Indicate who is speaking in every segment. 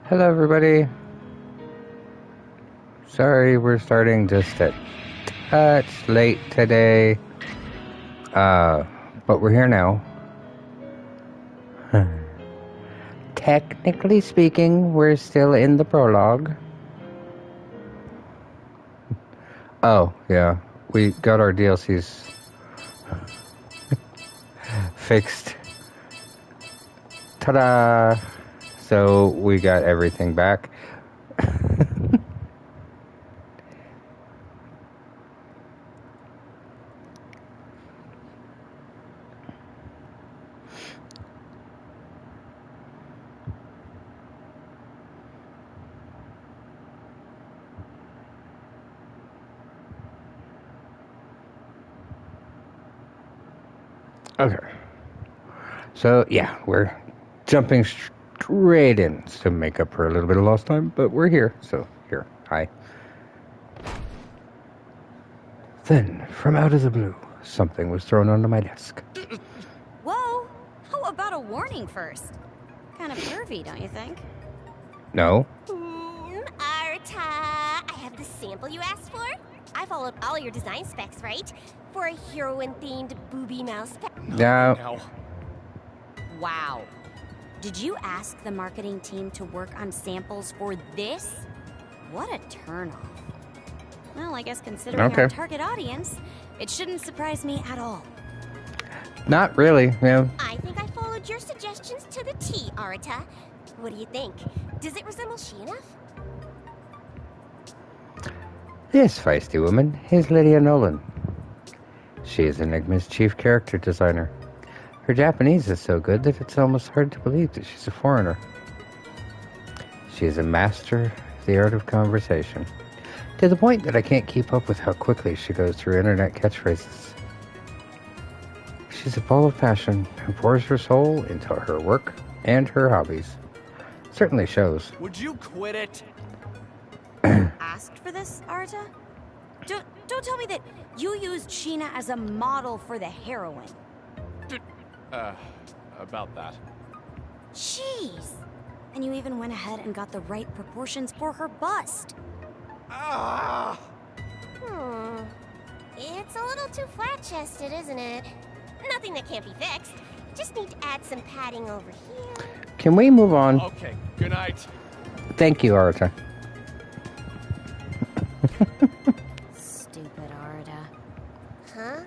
Speaker 1: Hello, everybody. Sorry, we're starting just a touch late today. But we're here now. Technically speaking, we're still in the prologue. Oh, yeah. We got our DLCs fixed. Ta-da! So we got everything back. Okay. So, yeah, we're jumping straight in to make up for a little bit of lost time, but we're here. So, here. Hi. Then, from out of the blue, something was thrown onto my desk.
Speaker 2: Whoa! How about a warning first? Kind of pervy, don't you think?
Speaker 1: No?
Speaker 3: Arta, I have the sample you asked for. I followed all your design specs, right? For a heroine-themed booby mouse pet.
Speaker 1: No.
Speaker 2: Wow. Did you ask the marketing team to work on samples for this? What a turnoff. Well, I guess considering our target audience, it shouldn't surprise me at all.
Speaker 1: Not really, no.
Speaker 3: I think I followed your suggestions to the T, Arta. What do you think? Does it resemble she enough?
Speaker 1: This feisty woman is Lydia Nolan. She is Enigma's chief character designer. Her Japanese is so good that it's almost hard to believe that she's a foreigner. She is a master of the art of conversation, to the point that I can't keep up with how quickly she goes through internet catchphrases. She's a ball of passion who pours her soul into her work and her hobbies. Certainly shows.
Speaker 4: Would you quit it?
Speaker 2: Asked for this, Arta? Don't tell me that you used Sheena as a model for the heroine.
Speaker 4: About that.
Speaker 2: Jeez! And you even went ahead and got the right proportions for her bust.
Speaker 4: Ah!
Speaker 3: It's a little too flat-chested, isn't it? Nothing that can't be fixed. Just need to add some padding over here.
Speaker 1: Can we move on?
Speaker 4: Okay, good night.
Speaker 1: Thank you, Arta.
Speaker 2: Stupid Arta.
Speaker 3: Huh?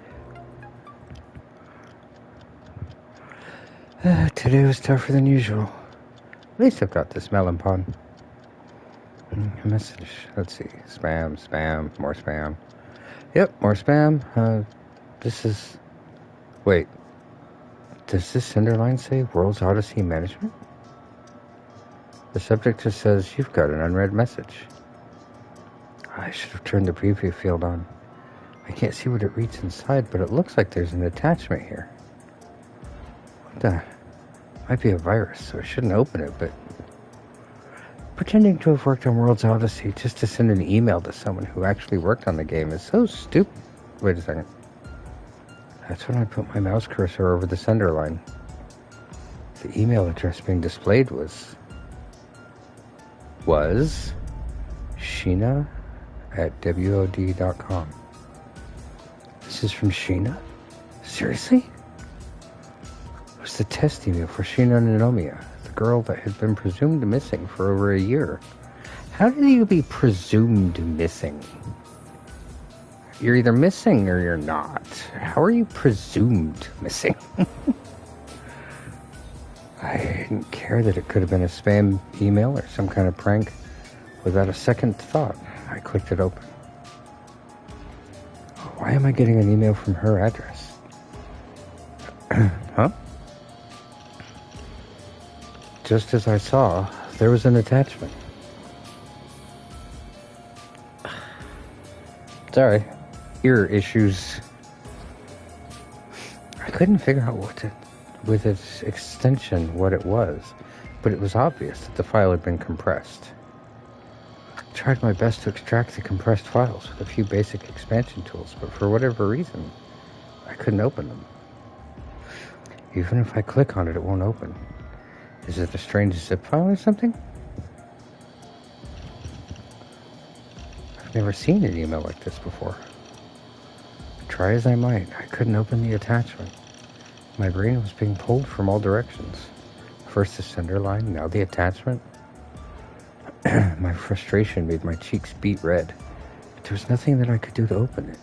Speaker 1: Today was tougher than usual. At least I've got this melon pond. A message. Let's see. Spam, more spam. Yep, more spam. This is... Wait. Does this sender line say World's Odyssey Management? The subject just says, you've got an unread message. I should have turned the preview field on. I can't see what it reads inside, but it looks like there's an attachment here. What the... Might be a virus, so I shouldn't open it, but... Pretending to have worked on World's Odyssey just to send an email to someone who actually worked on the game is so stupid. Wait a second. That's when I put my mouse cursor over the sender line. The email address being displayed was Sheena@WOD.com. This is from Sheena? Seriously? It was the test email for Sheena Nanomiya, the girl that had been presumed missing for over a year. How did you be presumed missing? You're either missing or you're not. How are you presumed missing? I didn't care that it could have been a spam email or some kind of prank. Without a second thought, I clicked it open. Why am I getting an email from her address? Huh? Just as I saw, there was an attachment. Sorry. Ear issues. I couldn't figure out with its extension what it was, but it was obvious that the file had been compressed. I tried my best to extract the compressed files with a few basic expansion tools, but for whatever reason, I couldn't open them. Even if I click on it, it won't open. Is it a strange zip file or something? I've never seen an email like this before. Try as I might, I couldn't open the attachment. My brain was being pulled from all directions. First the sender line, now the attachment. My frustration made my cheeks beat red, but there was nothing that I could do to open it.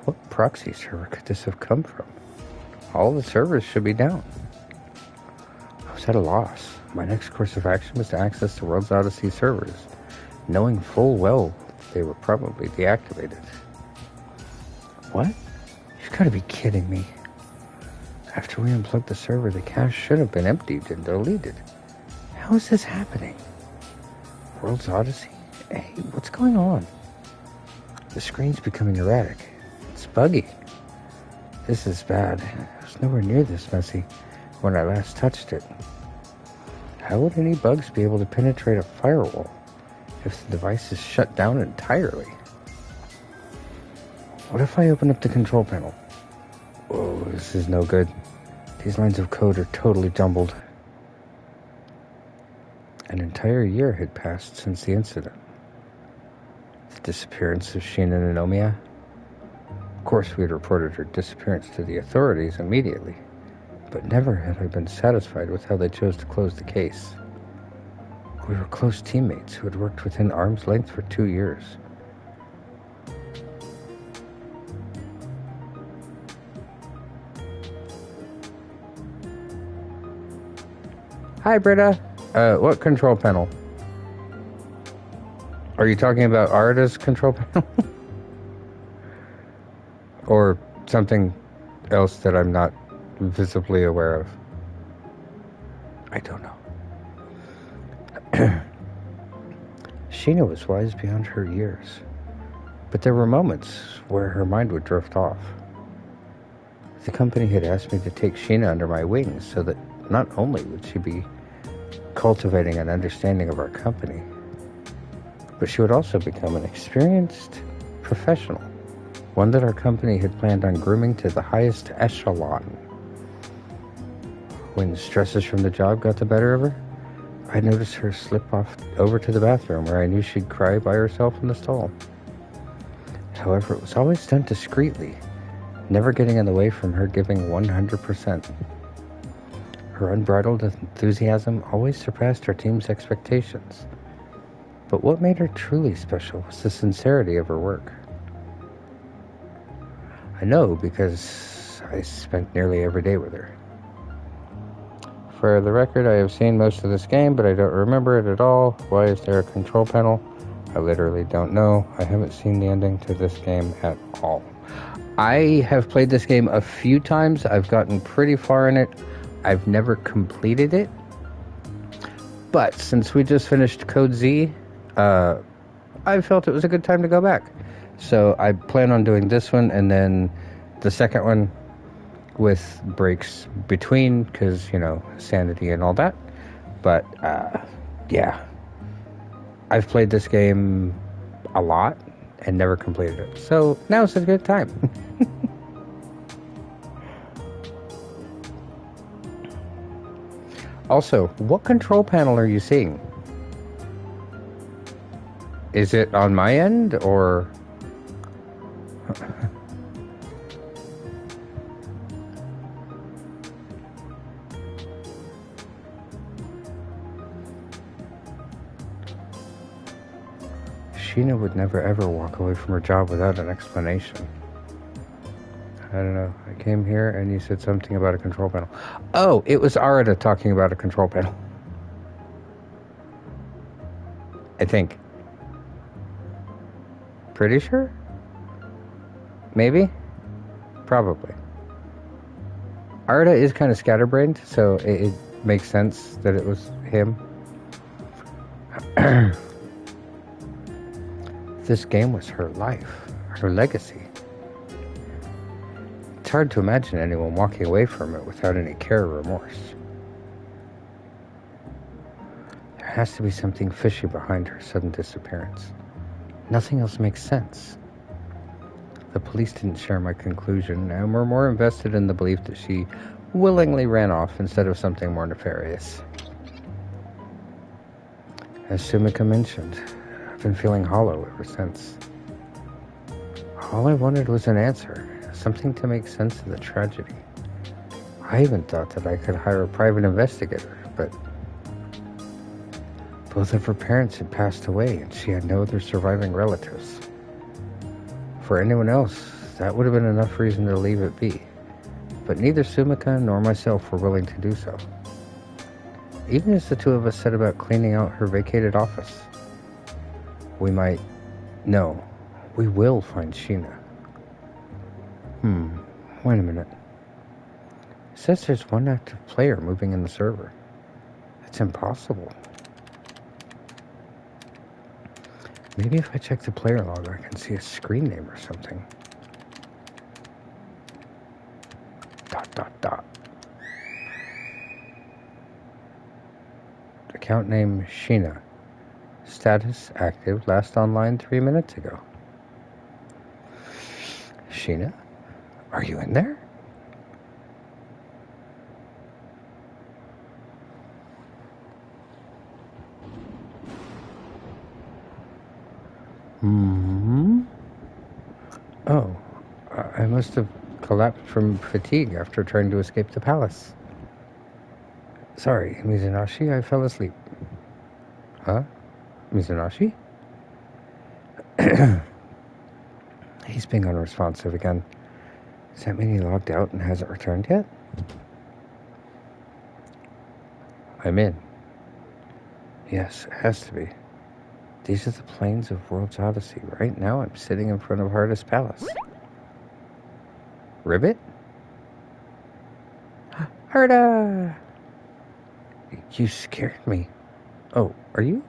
Speaker 1: What proxy server could this have come from? All the servers should be down. I was at a loss. My next course of action was to access the World's Odyssey servers, knowing full well they were probably deactivated. What? You've got to be kidding me. After we unplugged the server, the cache should have been emptied and deleted. How is this happening? World's Odyssey? Hey, what's going on? The screen's becoming erratic. It's buggy. This is bad. It was nowhere near this messy when I last touched it. How would any bugs be able to penetrate a firewall if the device is shut down entirely? What if I open up the control panel? Whoa, this is no good. These lines of code are totally jumbled. An entire year had passed since the incident. The disappearance of Sheena Nanomiya. Of course, we had reported her disappearance to the authorities immediately, but never had I been satisfied with how they chose to close the case. We were close teammates who had worked within arm's length for 2 years. Hi, Britta. What control panel? Are you talking about Arda's control panel? Or something else that I'm not visibly aware of? I don't know. Sheena was wise beyond her years, but there were moments where her mind would drift off. The company had asked me to take Sheena under my wings so that not only would she be cultivating an understanding of our company, but she would also become an experienced professional, one that our company had planned on grooming to the highest echelon. When stresses from the job got the better of her, I noticed her slip off over to the bathroom where I knew she'd cry by herself in the stall. However, it was always done discreetly, never getting in the way from her giving 100%. Her unbridled enthusiasm always surpassed her team's expectations. But what made her truly special was the sincerity of her work. I know because I spent nearly every day with her. For the record, I have seen most of this game, but I don't remember it at all. Why is there a control panel? I literally don't know. I haven't seen the ending to this game at all. I have played this game a few times. I've gotten pretty far in it. I've never completed it. But since we just finished Code Z, I felt it was a good time to go back. So I plan on doing this one and then the second one with breaks between, because, you know, sanity and all that. But, yeah. I've played this game a lot and never completed it. So now's a good time. Also, what control panel are you seeing? Is it on my end, or... Sheena would never ever walk away from her job without an explanation. I don't know. I came here and you said something about a control panel. Oh, it was Arda talking about a control panel. I think. Pretty sure? Maybe? Probably. Arda is kind of scatterbrained, so it makes sense that it was him. This game was her life, her legacy. It's hard to imagine anyone walking away from it without any care or remorse. There has to be something fishy behind her sudden disappearance. Nothing else makes sense. The police didn't share my conclusion and were more invested in the belief that she willingly ran off instead of something more nefarious. As Sumika mentioned, been feeling hollow ever since. All I wanted was an answer, something to make sense of the tragedy. I even thought that I could hire a private investigator, but both of her parents had passed away and she had no other surviving relatives. For anyone else, that would have been enough reason to leave it be, but neither Sumika nor myself were willing to do so. Even as the two of us set about cleaning out her vacated office. We might... No, we will find Sheena. Wait a minute. It says there's one active player moving in the server. That's impossible. Maybe if I check the player log, I can see a screen name or something. ... Account name Sheena. Status active. Last online 3 minutes ago. Sheena? Are you in there? Oh, I must have collapsed from fatigue after trying to escape the palace. Sorry, Mizunaishi, I fell asleep. Huh? Mizunaishi? He's being unresponsive again. Does that mean he logged out and hasn't returned yet? I'm in. Yes, it has to be. These are the plains of World's Odyssey. Right now I'm sitting in front of Hardest Palace. Ribbit? Harda! You scared me. Oh, are you?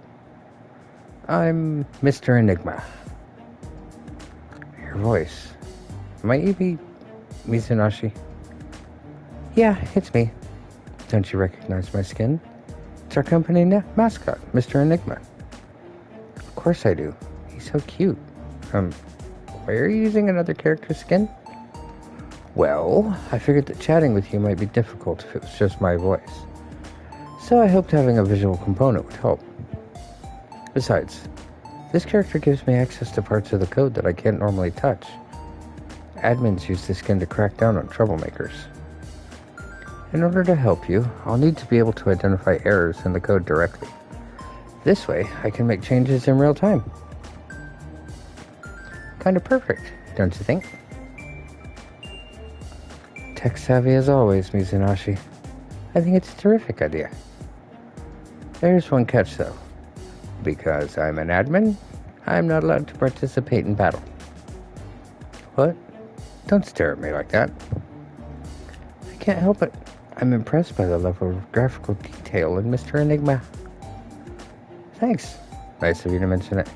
Speaker 1: I'm Mr. Enigma. Your voice. Might you be Mizunaishi? Yeah, it's me. Don't you recognize my skin? It's our company mascot, Mr. Enigma. Of course I do. He's so cute. Why are you using another character's skin? Well, I figured that chatting with you might be difficult if it was just my voice. So I hoped having a visual component would help. Besides, this character gives me access to parts of the code that I can't normally touch. Admins use this skin to crack down on troublemakers. In order to help you, I'll need to be able to identify errors in the code directly. This way, I can make changes in real time. Kind of perfect, don't you think? Tech savvy as always, Mizunaishi. I think it's a terrific idea. There's one catch though. Because I'm an admin, I'm not allowed to participate in battle. What? Don't stare at me like that. I can't help it. I'm impressed by the level of graphical detail in Mr. Enigma. Thanks. Nice of you to mention it.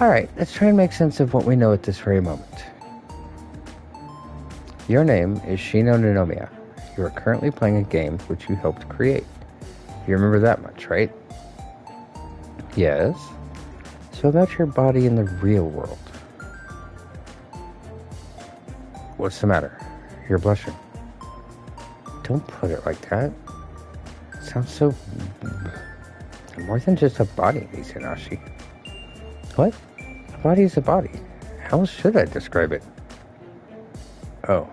Speaker 1: Alright, let's try and make sense of what we know at this very moment. Your name is Shino Ninomiya. You are currently playing a game which you helped create. You remember that much, right? Yes. So about your body in the real world. What's the matter? You're blushing. Don't put it like that. It sounds so... more than just a body, Mizunaishi. What? A body is a body. How else should I describe it? Oh.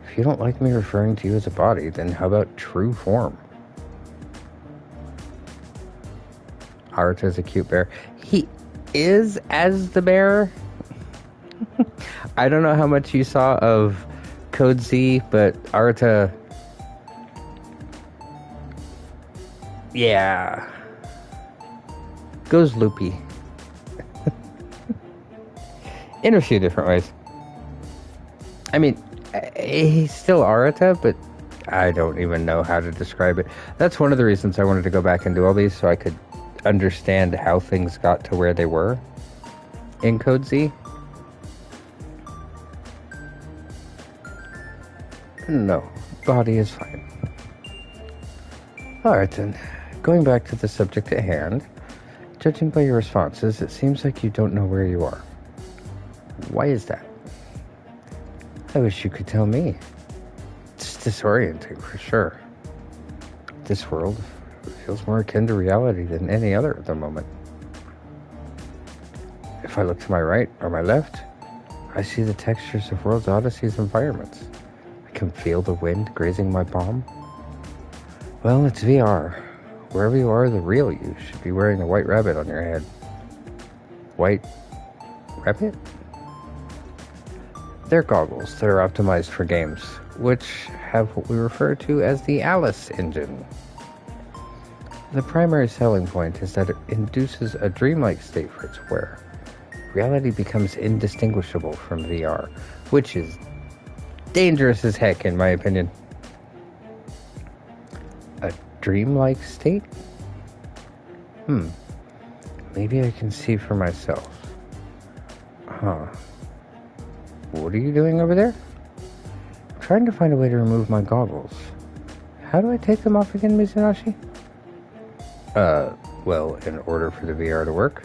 Speaker 1: If you don't like me referring to you as a body, then how about true form? Arata's a cute bear. He is as the bear. I don't know how much you saw of Code Z, but Arata... yeah. Goes loopy. In a few different ways. I mean, he's still Arata, but I don't even know how to describe it. That's one of the reasons I wanted to go back and do all these, so I could understand how things got to where they were in Code Z. No, body is fine. Alright then, going back to the subject at hand, judging by your responses, it seems like you don't know where you are. Why is that? I wish you could tell me. It's disorienting for sure. This world feels more akin to reality than any other at the moment. If I look to my right or my left, I see the textures of World's Odyssey's environments. I can feel the wind grazing my palm. Well, it's VR. Wherever you are, the real you should be wearing a white rabbit on your head. White rabbit? They're goggles that are optimized for games, which have what we refer to as the Alice engine. The primary selling point is that it induces a dreamlike state for its wearer. Reality becomes indistinguishable from VR, which is dangerous as heck in my opinion. A dreamlike state? Maybe I can see for myself. What are you doing over there? I'm trying to find a way to remove my goggles. How do I take them off again, Mizunaishi? Well, in order for the VR to work,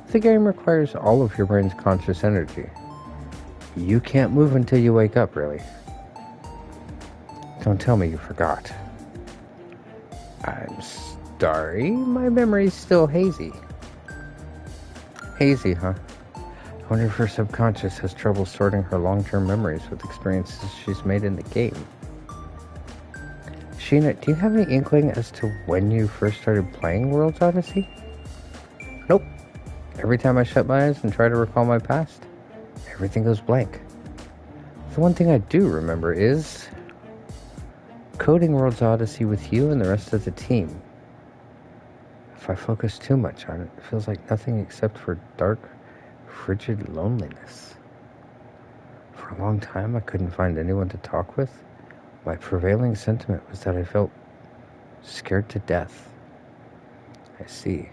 Speaker 1: the game requires all of your brain's conscious energy. You can't move until you wake up, really. Don't tell me you forgot. I'm sorry, my memory's still hazy. Hazy, huh? I wonder if her subconscious has trouble sorting her long-term memories with experiences she's made in the game. Sheena, do you have any inkling as to when you first started playing World's Odyssey? Nope. Every time I shut my eyes and try to recall my past, everything goes blank. The one thing I do remember is coding World's Odyssey with you and the rest of the team. If I focus too much on it, it feels like nothing except for dark, frigid loneliness. For a long time, I couldn't find anyone to talk with. My prevailing sentiment was that I felt scared to death. I see.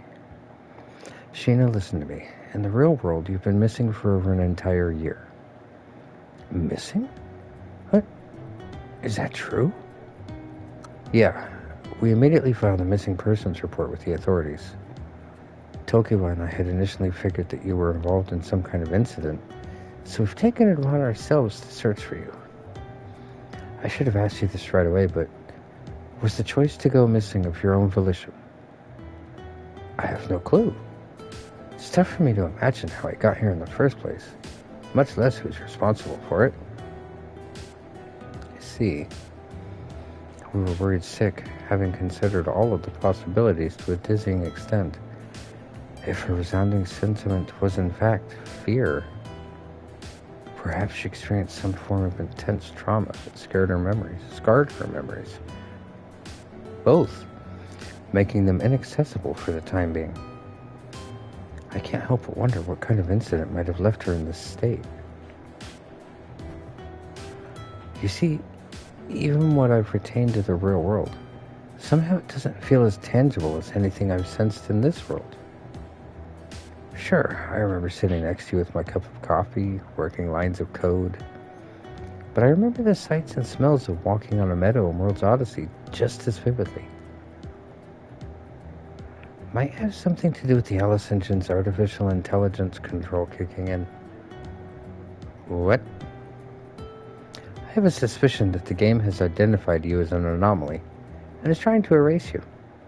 Speaker 1: Sheena, listen to me. In the real world, you've been missing for over an entire year. Missing? What? Is that true? Yeah. We immediately filed a missing persons report with the authorities. Tokiwa and I had initially figured that you were involved in some kind of incident, so we've taken it upon ourselves to search for you. I should have asked you this right away, but was the choice to go missing of your own volition? I have no clue. It's tough for me to imagine how I got here in the first place, much less who's responsible for it. I see. We were worried sick, having considered all of the possibilities to a dizzying extent. If her resounding sentiment was in fact fear, perhaps she experienced some form of intense trauma that scarred her memories. Both, making them inaccessible for the time being. I can't help but wonder what kind of incident might have left her in this state. You see, even what I've retained of the real world, somehow it doesn't feel as tangible as anything I've sensed in this world. Sure, I remember sitting next to you with my cup of coffee, working lines of code. But I remember the sights and smells of walking on a meadow in World's Odyssey just as vividly. Might have something to do with the Alice Engine's artificial intelligence control kicking in. What? I have a suspicion that the game has identified you as an anomaly, and is trying to erase you.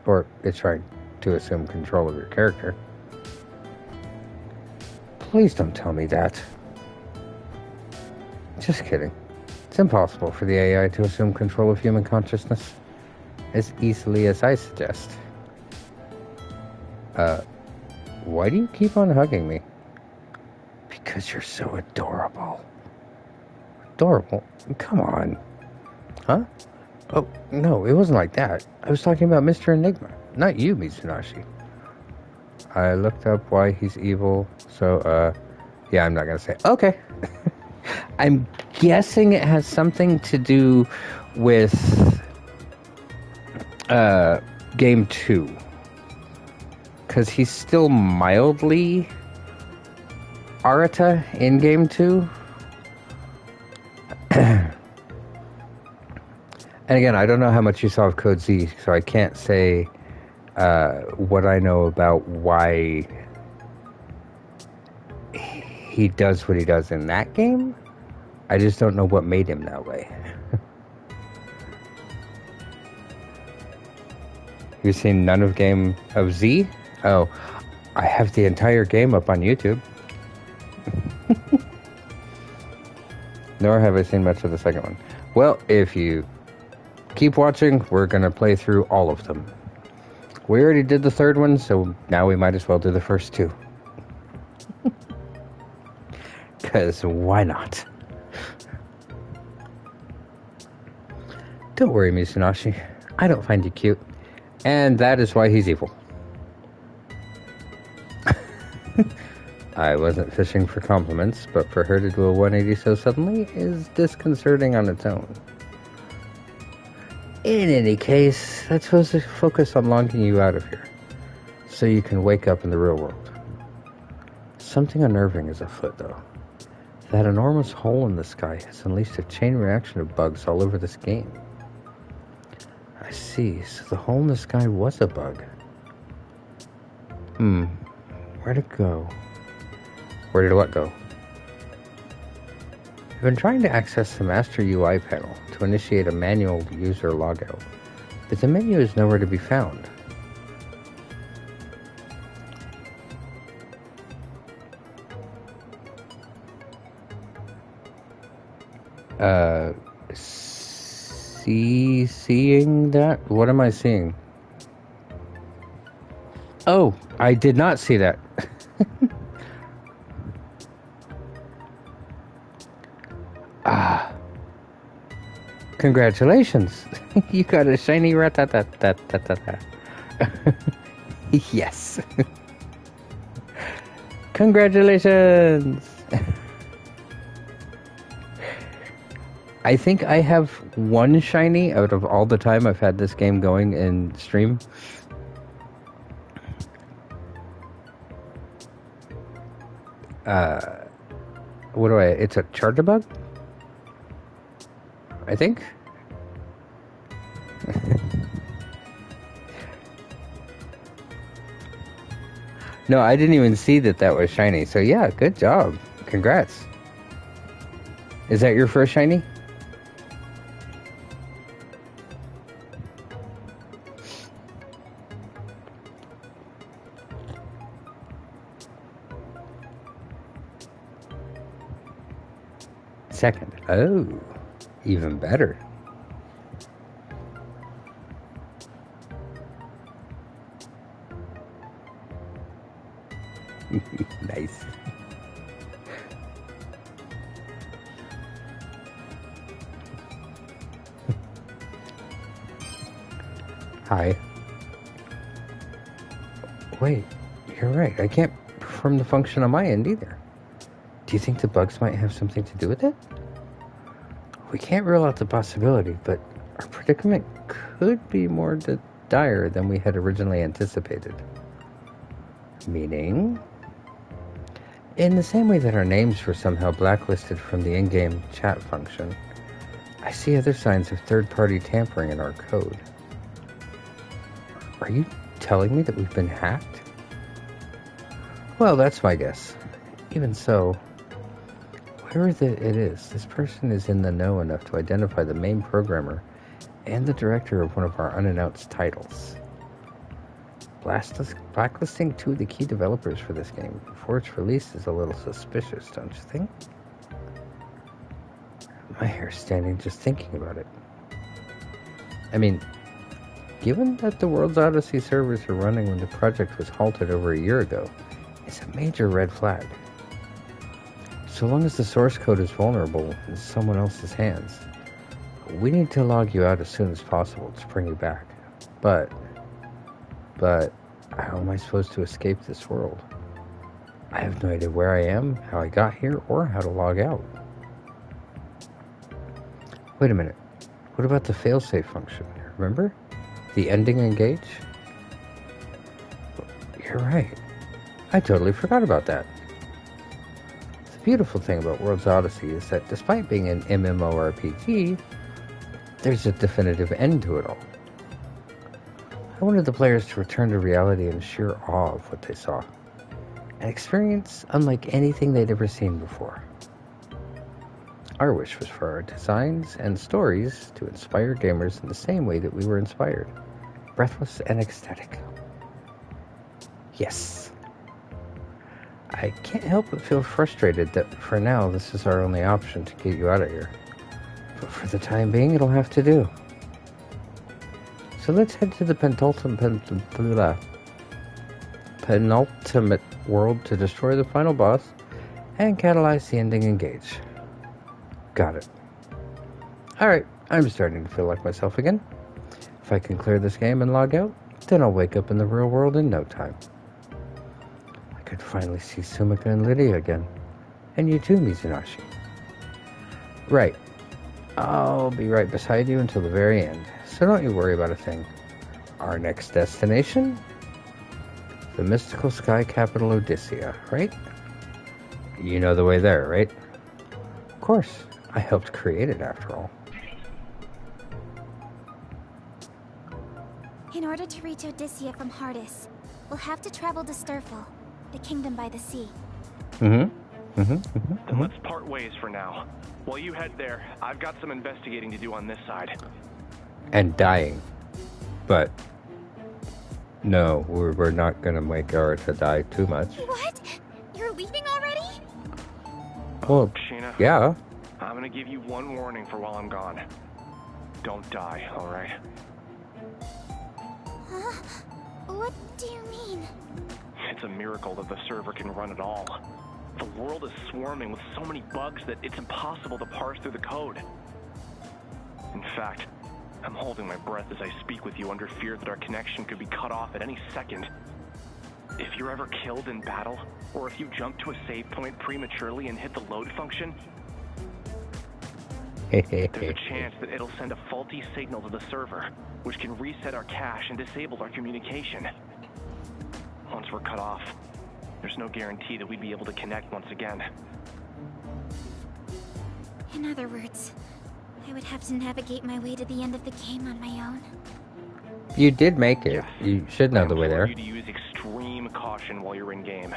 Speaker 1: Or it's trying to assume control of your character. Please don't tell me that. Just kidding. It's impossible for the AI to assume control of human consciousness as easily as I suggest. Why do you keep on hugging me? Because you're so adorable. Adorable? Come on. Huh? Oh, no, it wasn't like that. I was talking about Mr. Enigma, not you, Mitsunashi. I looked up why he's evil, so, yeah, I'm not gonna say. Okay. I'm guessing it has something to do with, Game 2. Because he's still mildly Arata in Game 2. And again, I don't know how much you saw of Code Z, so I can't say what I know about why he does what he does in that game. I just don't know what made him that way. You've seen none of Game of Z? Oh, I have the entire game up on YouTube. Nor have I seen much of the second one. Well, if you keep watching, we're going to play through all of them. We already did the third one, so now we might as well do the first two. Because why not? Don't worry, Misunashi. I don't find you cute. And that is why he's evil. I wasn't fishing for compliments, but for her to do a 180 so suddenly is disconcerting on its own. In any case, that's supposed to focus on locking you out of here, so you can wake up in the real world. Something unnerving is afoot, though. That enormous hole in the sky has unleashed a chain reaction of bugs all over this game. I see, so the hole in the sky was a bug. Where'd it go? Where did what go? I've been trying to access the Master UI panel to initiate a manual user logout, but the menu is nowhere to be found. Seeing that? What am I seeing? Oh, I did not see that. Congratulations. You got a shiny rat-ta-ta-ta-ta-ta. Yes. Congratulations. I think I have one shiny out of all the time I've had this game going in stream. It's a charger bug? I think. No, I didn't even see that was shiny. So yeah, good job. Congrats. Is that your first shiny? Second. Oh, even better. Nice. Hi. Wait, you're right. I can't perform the function on my end either. Do you think the bugs might have something to do with it? We can't rule out the possibility, but our predicament could be more dire than we had originally anticipated. Meaning? In the same way that our names were somehow blacklisted from the in-game chat function, I see other signs of third-party tampering in our code. Are you telling me that we've been hacked? Well, that's my guess. Even so, whoever it is, this person is in the know enough to identify the main programmer and the director of one of our unannounced titles. Blacklisting two of the key developers for this game before its release is a little suspicious, don't you think? My hair's standing just thinking about it. I mean, given that the World's Odyssey servers were running when the project was halted over a year ago, it's a major red flag. So long as the source code is vulnerable in someone else's hands, we need to log you out as soon as possible to bring you back. But how am I supposed to escape this world? I have no idea where I am, how I got here, or how to log out. Wait a minute. What about the failsafe function? Remember? The ending engage? You're right. I totally forgot about that. The beautiful thing about World's Odyssey is that despite being an MMORPG, there's a definitive end to it all. I wanted the players to return to reality in sheer awe of what they saw. An experience unlike anything they'd ever seen before. Our wish was for our designs and stories to inspire gamers in the same way that we were inspired. Breathless and ecstatic. Yes. I can't help but feel frustrated that for now this is our only option to get you out of here. But for the time being, it'll have to do. So let's head to the penultimate world to destroy the final boss and catalyze the ending engage. Got it. Alright, I'm starting to feel like myself again. If I can clear this game and log out, then I'll wake up in the real world in no time. I could finally see Sumika and Lydia again. And you too, Mizunashi. Right. I'll be right beside you until the very end, so don't you worry about a thing. Our next destination? The mystical sky capital Odysseia, right? You know the way there, right? Of course, I helped create it after all.
Speaker 5: In order to reach Odysseia from Hardis, we'll have to travel to Sturful, the kingdom by the sea.
Speaker 6: Then let's part ways for now. While you head there, I've got some investigating to do on this side.
Speaker 1: And dying. But no, we're not going to make Arata die too much.
Speaker 5: What? You're leaving already?
Speaker 1: Well,
Speaker 6: Sheena,
Speaker 1: yeah.
Speaker 6: I'm gonna give you one warning for while I'm gone. Don't die, alright?
Speaker 5: Huh? What do you mean?
Speaker 6: It's a miracle that the server can run at all. The world is swarming with so many bugs that it's impossible to parse through the code. In fact, I'm holding my breath as I speak with you under fear that our connection could be cut off at any second. If you're ever killed in battle, or if you jump to a save point prematurely and hit the load function, there's a chance that it'll send a faulty signal to the server, which can reset our cache and disable our communication. Once we're cut off, there's no guarantee that we'd be able to connect once again.
Speaker 5: In other words, I would have to navigate my way to the end of the game on my own.
Speaker 1: You did make it.
Speaker 6: Yes.
Speaker 1: You should know the way there.
Speaker 6: You to use extreme caution while you're in game.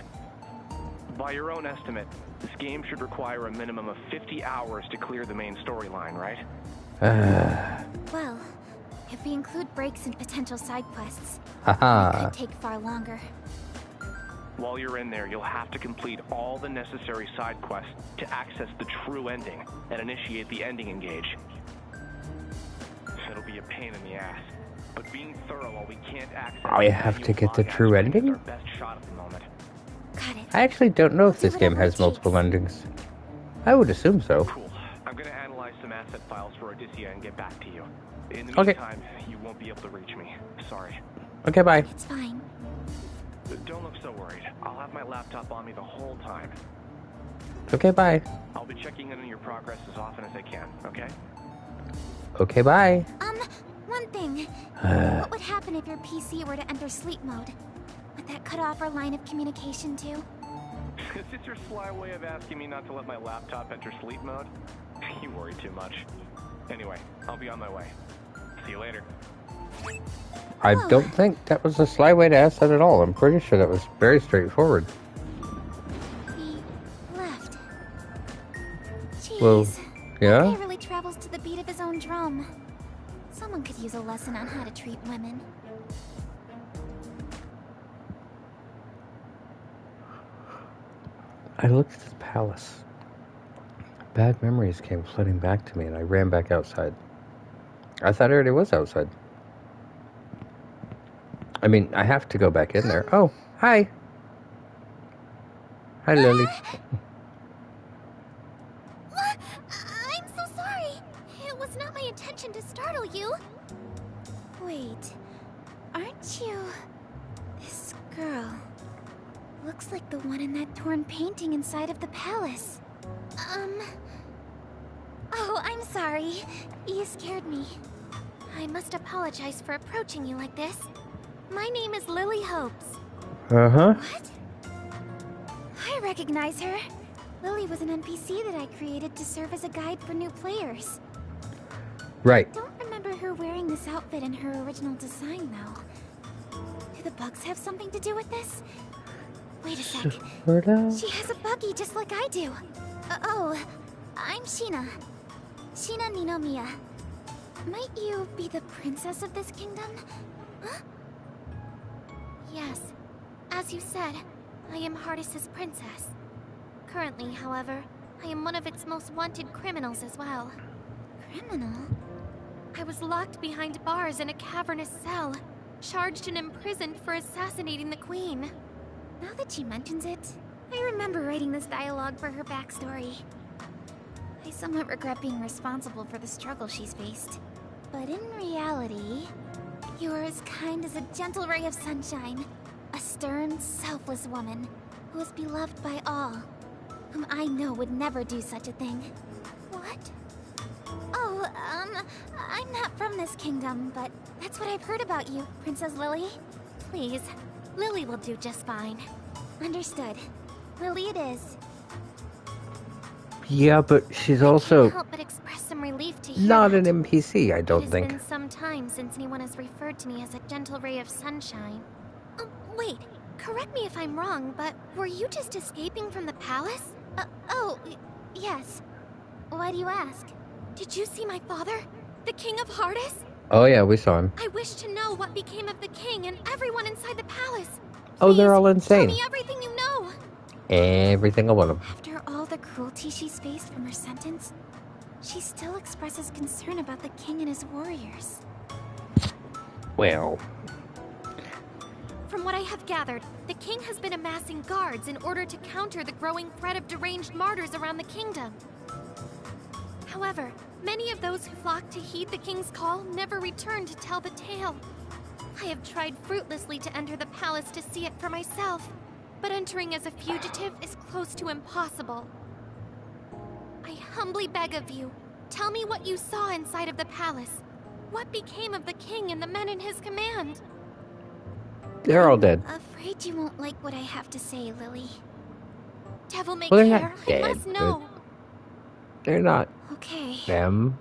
Speaker 6: By your own estimate, this game should require a minimum of 50 hours to clear the main storyline, right?
Speaker 5: Well, if we include breaks and potential side quests,
Speaker 1: Haha.
Speaker 5: it could take far longer.
Speaker 6: While you're in there, you'll have to complete all the necessary side quests to access the true ending and initiate the ending engage. It'll be a pain in the ass, but being thorough while we can't access
Speaker 1: I have to get the true ending?
Speaker 6: our best shot at the moment.
Speaker 5: Got it.
Speaker 1: I actually don't know if
Speaker 5: Do
Speaker 1: this game
Speaker 5: whatever
Speaker 1: has
Speaker 5: it
Speaker 1: multiple
Speaker 5: takes.
Speaker 1: endings. I would assume so.
Speaker 6: Cool. I'm gonna analyze some asset files for Odysseia and get back to you. In the
Speaker 1: Okay.
Speaker 6: meantime, you won't be able to reach me. Sorry.
Speaker 1: Okay, bye.
Speaker 5: It's fine.
Speaker 6: Don't look so worried. I'll have my laptop on me the whole time.
Speaker 1: Okay, bye.
Speaker 6: I'll be checking in on your progress as often as I can, okay?
Speaker 1: Okay, bye.
Speaker 5: One thing. What would happen if your PC were to enter sleep mode? Would that cut off our line of communication too?
Speaker 6: Is this your sly way of asking me not to let my laptop enter sleep mode? You worry too much. Anyway, I'll be on my way. See you later.
Speaker 1: I don't think that was a sly way to ask that at all. I'm pretty sure that was very straightforward.
Speaker 5: He left. Jeez.
Speaker 1: Well, yeah?
Speaker 5: He really travels to the beat of his own drum. Someone could use a lesson on how to treat women.
Speaker 1: I looked at the palace. Bad memories came flooding back to me, and I ran back outside. I thought I already was outside. I mean, I have to go back in there. Oh, hi. Hi, Lily.
Speaker 5: I'm so sorry. It was not my intention to startle you. Wait, aren't you this girl? Looks like the one in that torn painting inside of the palace. Oh, I'm sorry. You scared me. I must apologize for approaching you like this. My name is Lily Hopes.
Speaker 1: Uh-huh.
Speaker 5: What? I recognize her. Lily was an NPC that I created to serve as a guide for new players.
Speaker 1: Right.
Speaker 5: Don't remember her wearing this outfit in her original design, though. Do the bugs have something to do with this? Wait a sec. She has a buggy just like I do. Oh, I'm Sheena. Sheena Ninomiya. Might you be the princess of this kingdom? Huh? Yes. As you said, I am Hardis's princess. Currently, however, I am one of its most wanted criminals as well. Criminal? I was locked behind bars in a cavernous cell, charged and imprisoned for assassinating the queen. Now that she mentions it, I remember writing this dialogue for her backstory. I somewhat regret being responsible for the struggle she's faced. But in reality, you're as kind as a gentle ray of sunshine. A stern, selfless woman who is beloved by all, whom I know would never do such a thing. What? Oh, I'm not from this kingdom, but that's what I've heard about you, Princess Lily. Please, Lily will do just fine. Understood. Lily it is.
Speaker 1: Yeah, but she's
Speaker 5: I
Speaker 1: also
Speaker 5: can't help but express some relief to hear
Speaker 1: not
Speaker 5: that.
Speaker 1: an NPC, I don't think.
Speaker 5: It has been some time since anyone has referred to me as a gentle ray of sunshine. Wait, correct me if I'm wrong, but were you just escaping from the palace? Yes. Why do you ask? Did you see my father? The King of Hardis?
Speaker 1: Oh yeah, we saw him.
Speaker 5: I wish to know what became of the king and everyone inside the palace.
Speaker 1: Oh, they're
Speaker 5: Please,
Speaker 1: all insane.
Speaker 5: Tell me everything you know.
Speaker 1: Every single one of them.
Speaker 5: After all the cruelty she's faced from her sentence, she still expresses concern about the king and his warriors.
Speaker 1: Well,
Speaker 5: From what I have gathered, the king has been amassing guards in order to counter the growing threat of deranged martyrs around the kingdom. However, many of those who flocked to heed the king's call never returned to tell the tale. I have tried fruitlessly to enter the palace to see it for myself, but entering as a fugitive is close to impossible. I humbly beg of you, tell me what you saw inside of the palace. What became of the king and the men in his command?
Speaker 1: they're all dead.
Speaker 5: Afraid you won't like what I have to say, Lily. Devil may
Speaker 1: Well, they're
Speaker 5: care.
Speaker 1: not dead,
Speaker 5: I must know.
Speaker 1: They're not
Speaker 5: Okay.
Speaker 1: them.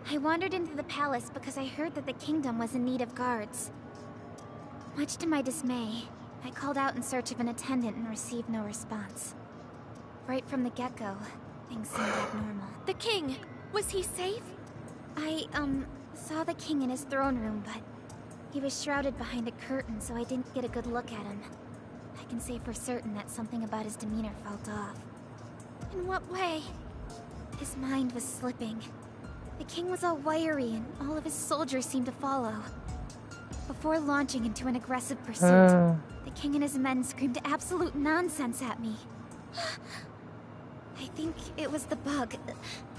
Speaker 5: I wandered into the palace because I heard that the kingdom was in need of guards. Much to my dismay, I called out in search of an attendant and received no response. Right from the get-go, things seemed abnormal. The king! Was he safe? I, saw the king in his throne room, but he was shrouded behind a curtain, so I didn't get a good look at him. I can say for certain that something about his demeanor felt off. In what way? His mind was slipping. The king was all wiry, and all of his soldiers seemed to follow. Before launching into an aggressive pursuit, the king and his men screamed absolute nonsense at me. I think it was the bug.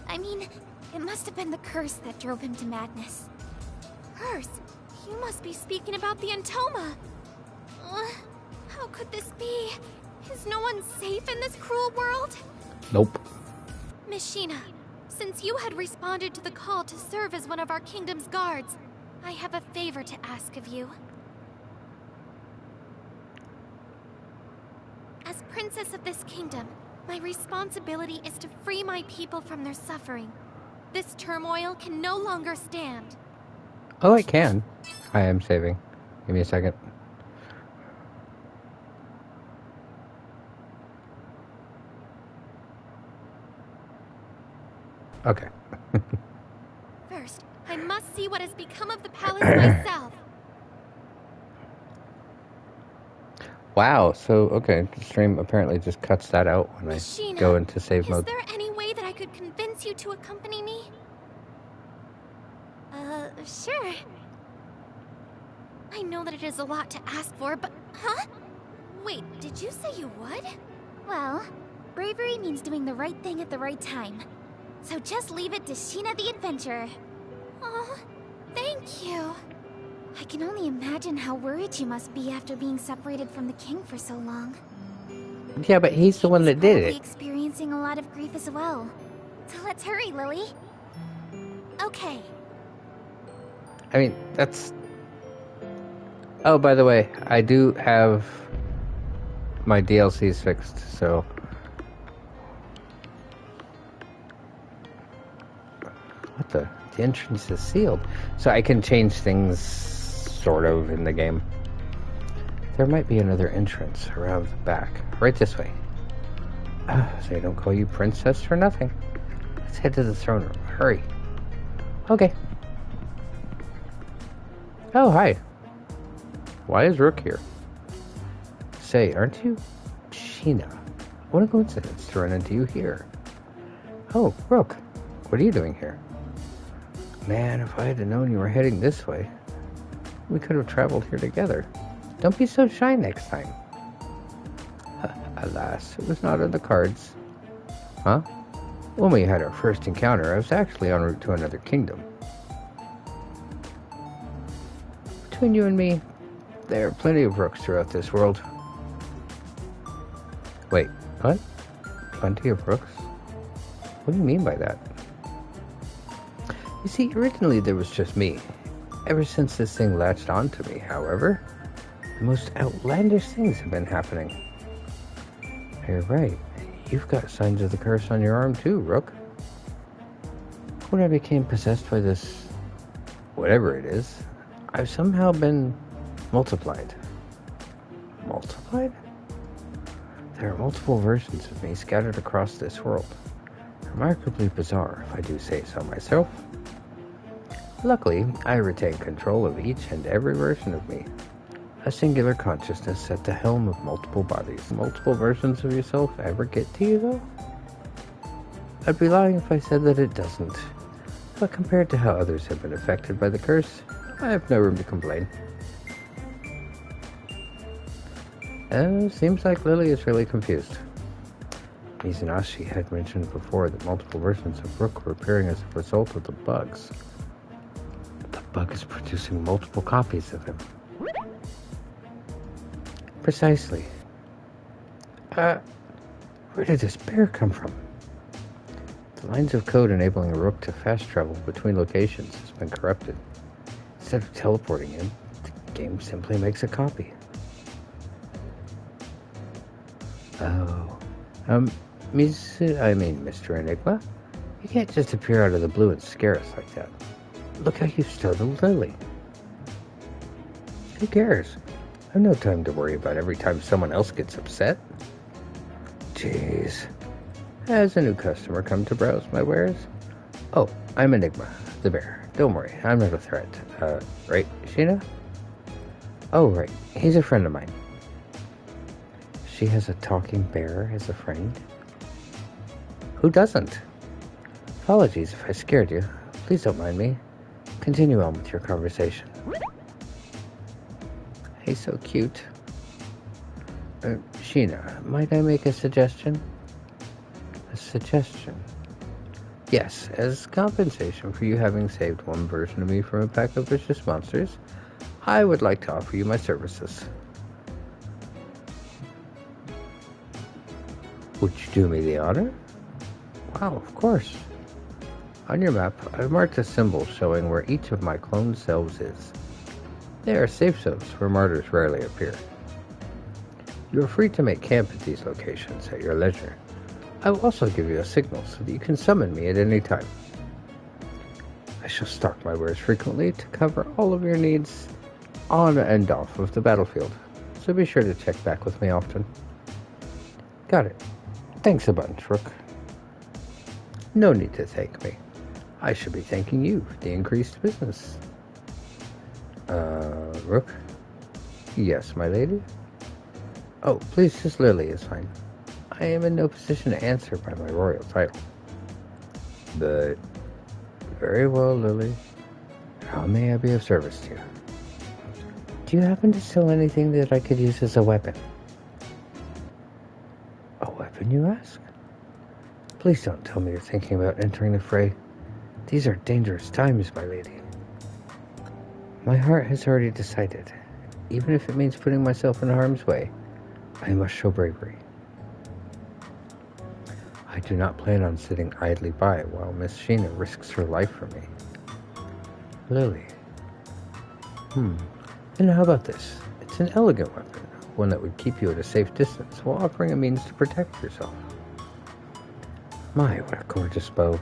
Speaker 5: I mean, it must have been the curse that drove him to madness. Curse? You must be speaking about the Entoma. How could this be? Is no one safe in this cruel world?
Speaker 1: Nope.
Speaker 5: Miss Sheena, since you had responded to the call to serve as one of our kingdom's guards, I have a favor to ask of you. As princess of this kingdom, my responsibility is to free my people from their suffering. This turmoil can no longer stand.
Speaker 1: Oh, I can. I am saving. Give me a second. Okay.
Speaker 5: First, I must see what has become of the palace myself.
Speaker 1: Wow, so, okay, the stream apparently just cuts that out when
Speaker 5: Miss
Speaker 1: I
Speaker 5: Sheena,
Speaker 1: go into save mode.
Speaker 5: Is there any way that I could convince you to accompany me? Sure. I know that it is a lot to ask for, but... Huh? Wait, did you say you would? Well, bravery means doing the right thing at the right time. So just leave it to Sheena the Adventurer. Oh, thank you. I can only imagine how worried you must be after being separated from the king for so long.
Speaker 1: Yeah, but he's the one that did
Speaker 5: Probably
Speaker 1: it.
Speaker 5: experiencing a lot of grief as well. So let's hurry, Lily. Okay.
Speaker 1: I mean, that's... Oh, by the way, I do have my DLCs fixed, so... What the? The entrance is sealed. So I can change things, sort of, in the game. There might be another entrance around the back. Right this way. So I don't call you princess for nothing. Let's head to the throne room. Hurry. Okay. Oh, hi. Why is Rook here? Say, aren't you Sheena? What a coincidence to run into you here. Oh, Rook, what are you doing here? Man, if I had known you were heading this way, we could have traveled here together. Don't be so shy next time. Alas, it was not in the cards. Huh? When we had our first encounter, I was actually en route to another kingdom. Between you and me, there are plenty of rooks throughout this world. Wait, what? Plenty of rooks? What do you mean by that? You see, originally there was just me. Ever since this thing latched onto me, however, the most outlandish things have been happening. You're right. You've got signs of the curse on your arm too, Rook. When I became possessed by this, whatever it is, I've somehow been multiplied. Multiplied? There are multiple versions of me scattered across this world. Remarkably bizarre, if I do say so myself. Luckily, I retain control of each and every version of me. A singular consciousness at the helm of multiple bodies. Multiple versions of yourself ever get to you, though? I'd be lying if I said that it doesn't. But compared to how others have been affected by the curse, I have no room to complain. Seems like Lily is really confused. Mizanashi had mentioned before that multiple versions of Rook were appearing as a result of the bugs. The bug is producing multiple copies of him. Precisely. Where did this bear come from? The lines of code enabling a Rook to fast travel between locations has been corrupted. Instead of teleporting him, the game simply makes a copy. Oh. Mr. Enigma, you can't just appear out of the blue and scare us like that. Look how you've startled Lily. Who cares? I have no time to worry about every time someone else gets upset. Jeez. Has a new customer come to browse my wares? Oh, I'm Enigma, the bear. Don't worry, I'm not a threat. Right, Sheena? Oh, right. He's a friend of mine. She has a talking bear as a friend? Who doesn't? Apologies if I scared you. Please don't mind me. Continue on with your conversation. He's so cute. Sheena, might I make a suggestion? A suggestion? Yes, as compensation for you having saved one version of me from a pack of vicious monsters, I would like to offer you my services. Would you do me the honor? Wow, of course. On your map, I've marked a symbol showing where each of my cloned selves is. They are safe zones where martyrs rarely appear. You are free to make camp at these locations at your leisure. I will also give you a signal so that you can summon me at any time. I shall stock my wares frequently to cover all of your needs on and off of the battlefield, so be sure to check back with me often. Got it. Thanks a bunch, Rook. No need to thank me. I should be thanking you for the increased business. Rook? Yes, my lady? Oh, please, just Lily is fine. I am in no position to answer by my royal title. But, very well, Lily. How may I be of service to you? Do you happen to sell anything that I could use as a weapon? A weapon, you ask? Please don't tell me you're thinking about entering the fray. These are dangerous times, my lady. My heart has already decided. Even if it means putting myself in harm's way, I must show bravery. I do not plan on sitting idly by while Miss Sheena risks her life for me. Lily. And how about this? It's an elegant weapon, one that would keep you at a safe distance while offering a means to protect yourself. My, what a gorgeous bow.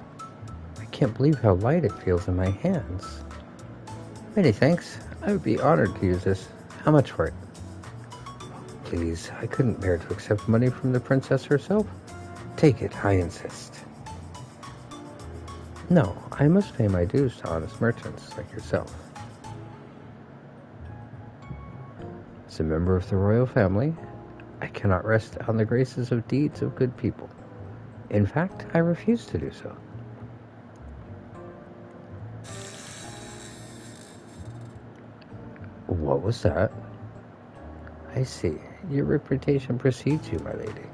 Speaker 1: I can't believe how light it feels in my hands. Many thanks. I would be honored to use this. How much for it? Please, I couldn't bear to accept money from the princess herself. Take it, I insist. No, I must pay my dues to honest merchants like yourself. As a member of the royal family, I cannot rest on the graces of deeds of good people. In fact, I refuse to do so. What was that? I see. Your reputation precedes you, my lady.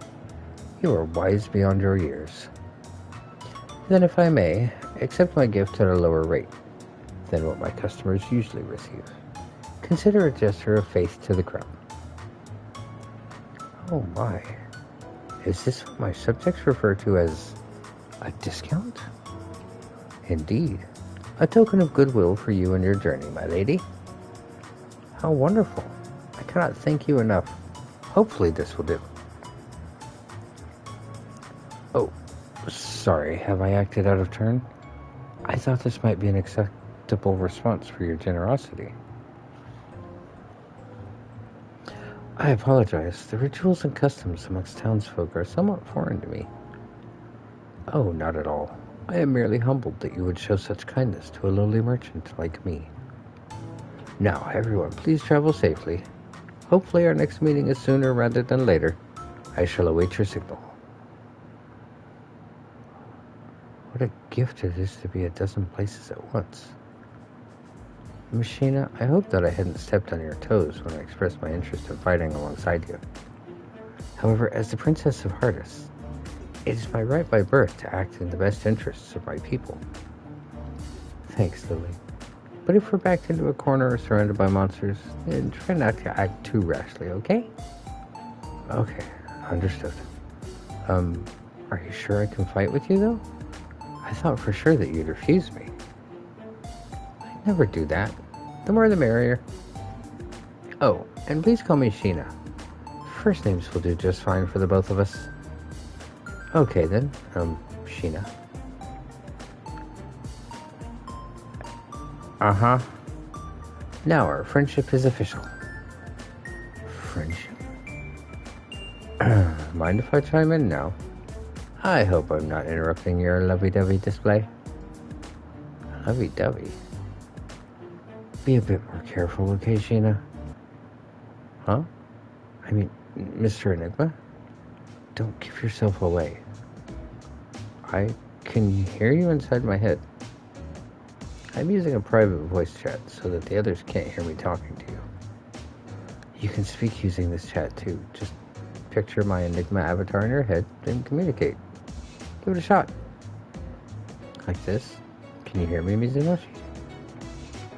Speaker 1: You are wise beyond your years. Then, if I may, accept my gift at a lower rate than what my customers usually receive. Consider a gesture of faith to the crown. Oh my. Is this what my subjects refer to as a discount? Indeed. A token of goodwill for you and your journey, my lady. How wonderful. I cannot thank you enough. Hopefully this will do. Oh, sorry. Have I acted out of turn? I thought this might be an acceptable response for your generosity. I apologize. The rituals and customs amongst townsfolk are somewhat foreign to me. Oh, not at all. I am merely humbled that you would show such kindness to a lowly merchant like me. Now, everyone, please travel safely. Hopefully our next meeting is sooner rather than later. I shall await your signal. What a gift it is to be a dozen places at once. Machina, I hope that I hadn't stepped on your toes when I expressed my interest in fighting alongside you. However, as the Princess of Hardis, it is my right by birth to act in the best interests of my people. Thanks, Lily. But if we're backed into a corner or surrounded by monsters, then try not to act too rashly, okay? Okay, understood. Are you sure I can fight with you, though? I thought for sure that you'd refuse me. I never do that. The more the merrier. Oh, and please call me Sheena. First names will do just fine for the both of us. Okay then, Sheena. Uh-huh. Now our friendship is official. Friendship? Mind if I chime in now? I hope I'm not interrupting your lovey-dovey display. Lovey-dovey? Be a bit more careful, okay, Sheena? Huh? I mean, Mr. Enigma? Don't give yourself away. I can hear you inside my head. I'm using a private voice chat so that the others can't hear me talking to you. You can speak using this chat too. Just picture my Enigma avatar in your head and communicate. Give it a shot. Like this. Can you hear me, Mizunoshi?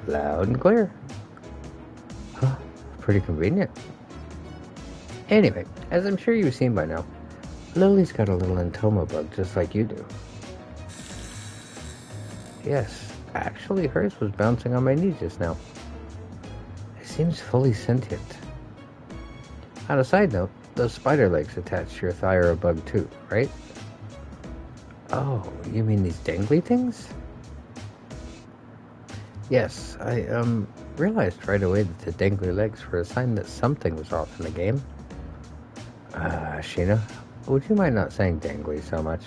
Speaker 1: Loud and clear. Huh, pretty convenient. Anyway, as I'm sure you've seen by now, Lily's got a little entoma bug just like you do. Yes, actually hers was bouncing on my knee just now. It seems fully sentient. On a side note, those spider legs attached to your thigh are a bug too, right? Oh, you mean these dangly things? Yes, I realized right away that the dangly legs were a sign that something was off in the game. Sheena, would you mind not saying dangly so much?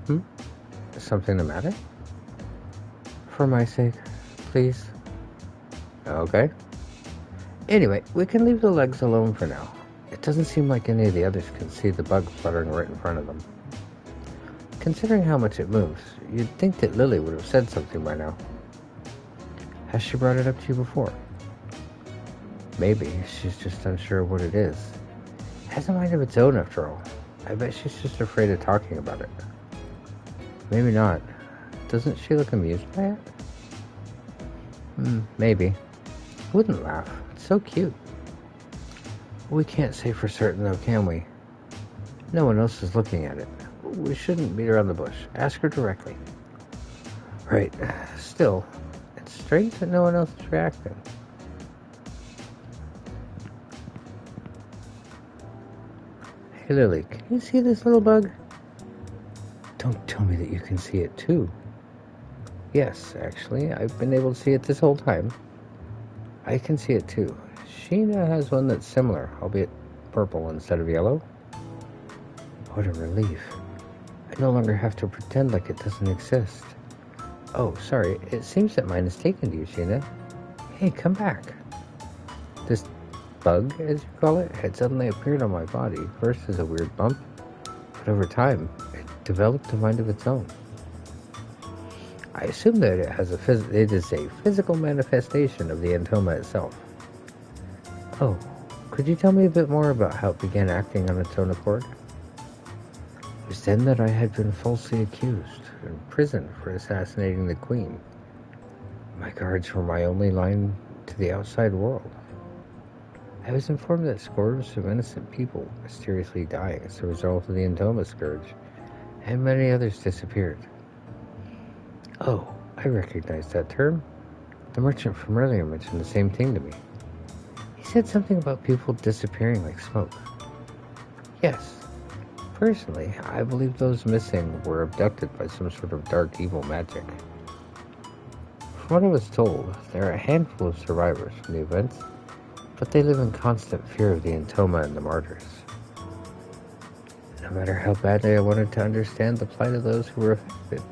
Speaker 1: Is something the matter? For my sake, please. Okay. Anyway, we can leave the legs alone for now. It doesn't seem like any of the others can see the bug fluttering right in front of them. Considering how much it moves, you'd think that Lily would have said something by now. Has she brought it up to you before? Maybe she's just unsure of what it is. It has a mind of its own after all. I bet she's just afraid of talking about it. Maybe not. Doesn't she look amused by it? Maybe. I wouldn't laugh. It's so cute. We can't say for certain though, can we? No one else is looking at it. We shouldn't beat around the bush. Ask her directly. Right. Still, it's strange that no one else is reacting. Hey Lily, can you see this little bug? Don't tell me that you can see it too. Yes, actually, I've been able to see it this whole time. I can see it too. Sheena has one that's similar, albeit purple instead of yellow. What a relief. I no longer have to pretend like it doesn't exist. Oh, sorry, it seems that mine is taken to you, Sheena. Hey, come back. This bug, as you call it, had suddenly appeared on my body, first as a weird bump, but over time, it developed a mind of its own. I assume that it is a physical manifestation of the entoma itself. Oh, could you tell me a bit more about how it began acting on its own accord? It was then that I had been falsely accused, imprisoned for assassinating the Queen. My guards were my only line to the outside world. I was informed that scores of innocent people were mysteriously dying as a result of the entoma scourge, and many others disappeared. Oh, I recognize that term. The merchant from earlier mentioned the same thing to me. He said something about people disappearing like smoke. Yes. Personally, I believe those missing were abducted by some sort of dark evil magic. From what I was told, there are a handful of survivors from the events, but they live in constant fear of the entoma and the martyrs. No matter how badly I wanted to understand the plight of those who were affected,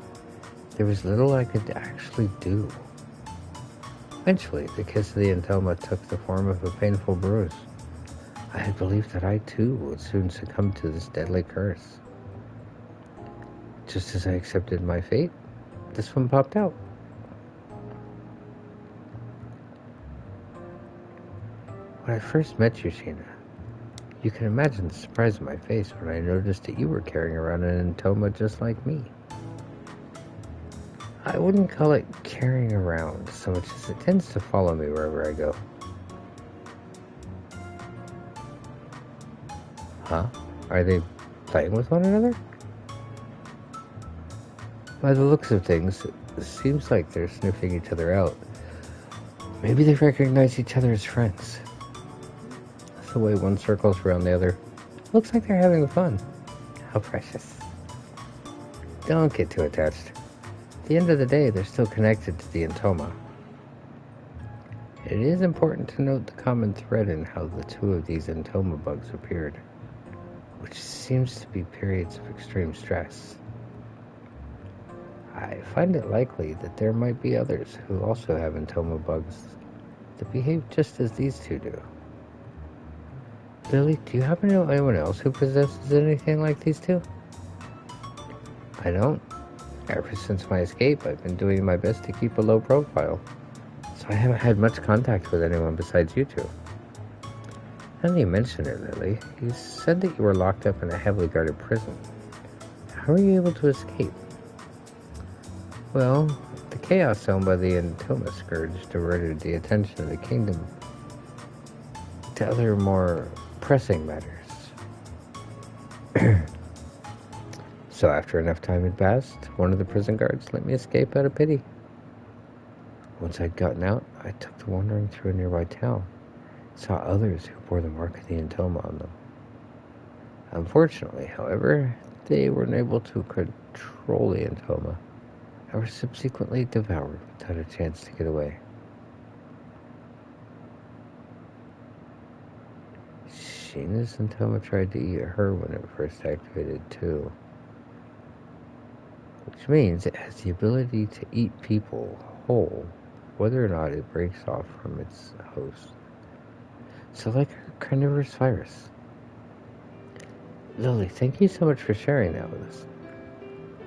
Speaker 1: there was little I could actually do. Eventually, the kiss of the entoma took the form of a painful bruise. I had believed that I too would soon succumb to this deadly curse. Just as I accepted my fate, this one popped out. When I first met you, Sheena, you can imagine the surprise on my face when I noticed that you were carrying around an entoma just like me. I wouldn't call it carrying around so much as it tends to follow me wherever I go. Huh? Are they playing with one another? By the looks of things, it seems like they're sniffing each other out. Maybe they recognize each other as friends. That's the way one circles around the other. Looks like they're having fun. How precious. Don't get too attached. At the end of the day, they're still connected to the entoma. It is important to note the common thread in how the two of these entoma bugs appeared, which seems to be periods of extreme stress. I find it likely that there might be others who also have entoma bugs that behave just as these two do. Lily, do you happen to know anyone else who possesses anything like these two? I don't. Ever since my escape, I've been doing my best to keep a low profile, so I haven't had much contact with anyone besides you two. Now that you mention it, Lily, you said that you were locked up in a heavily guarded prison. How were you able to escape? Well, the chaos owned by the entoma scourge diverted the attention of the kingdom to other more pressing matters. So after enough time had passed, one of the prison guards let me escape out of pity. Once I'd gotten out, I took to wandering through a nearby town, saw others who bore the mark of the entoma on them. Unfortunately, however, they weren't able to control the entoma and were subsequently devoured without a chance to get away. Sheena's entoma tried to eat her when it first activated too, which means it has the ability to eat people whole, whether or not it breaks off from its host. So like a carnivorous virus. Lily, thank you so much for sharing that with us.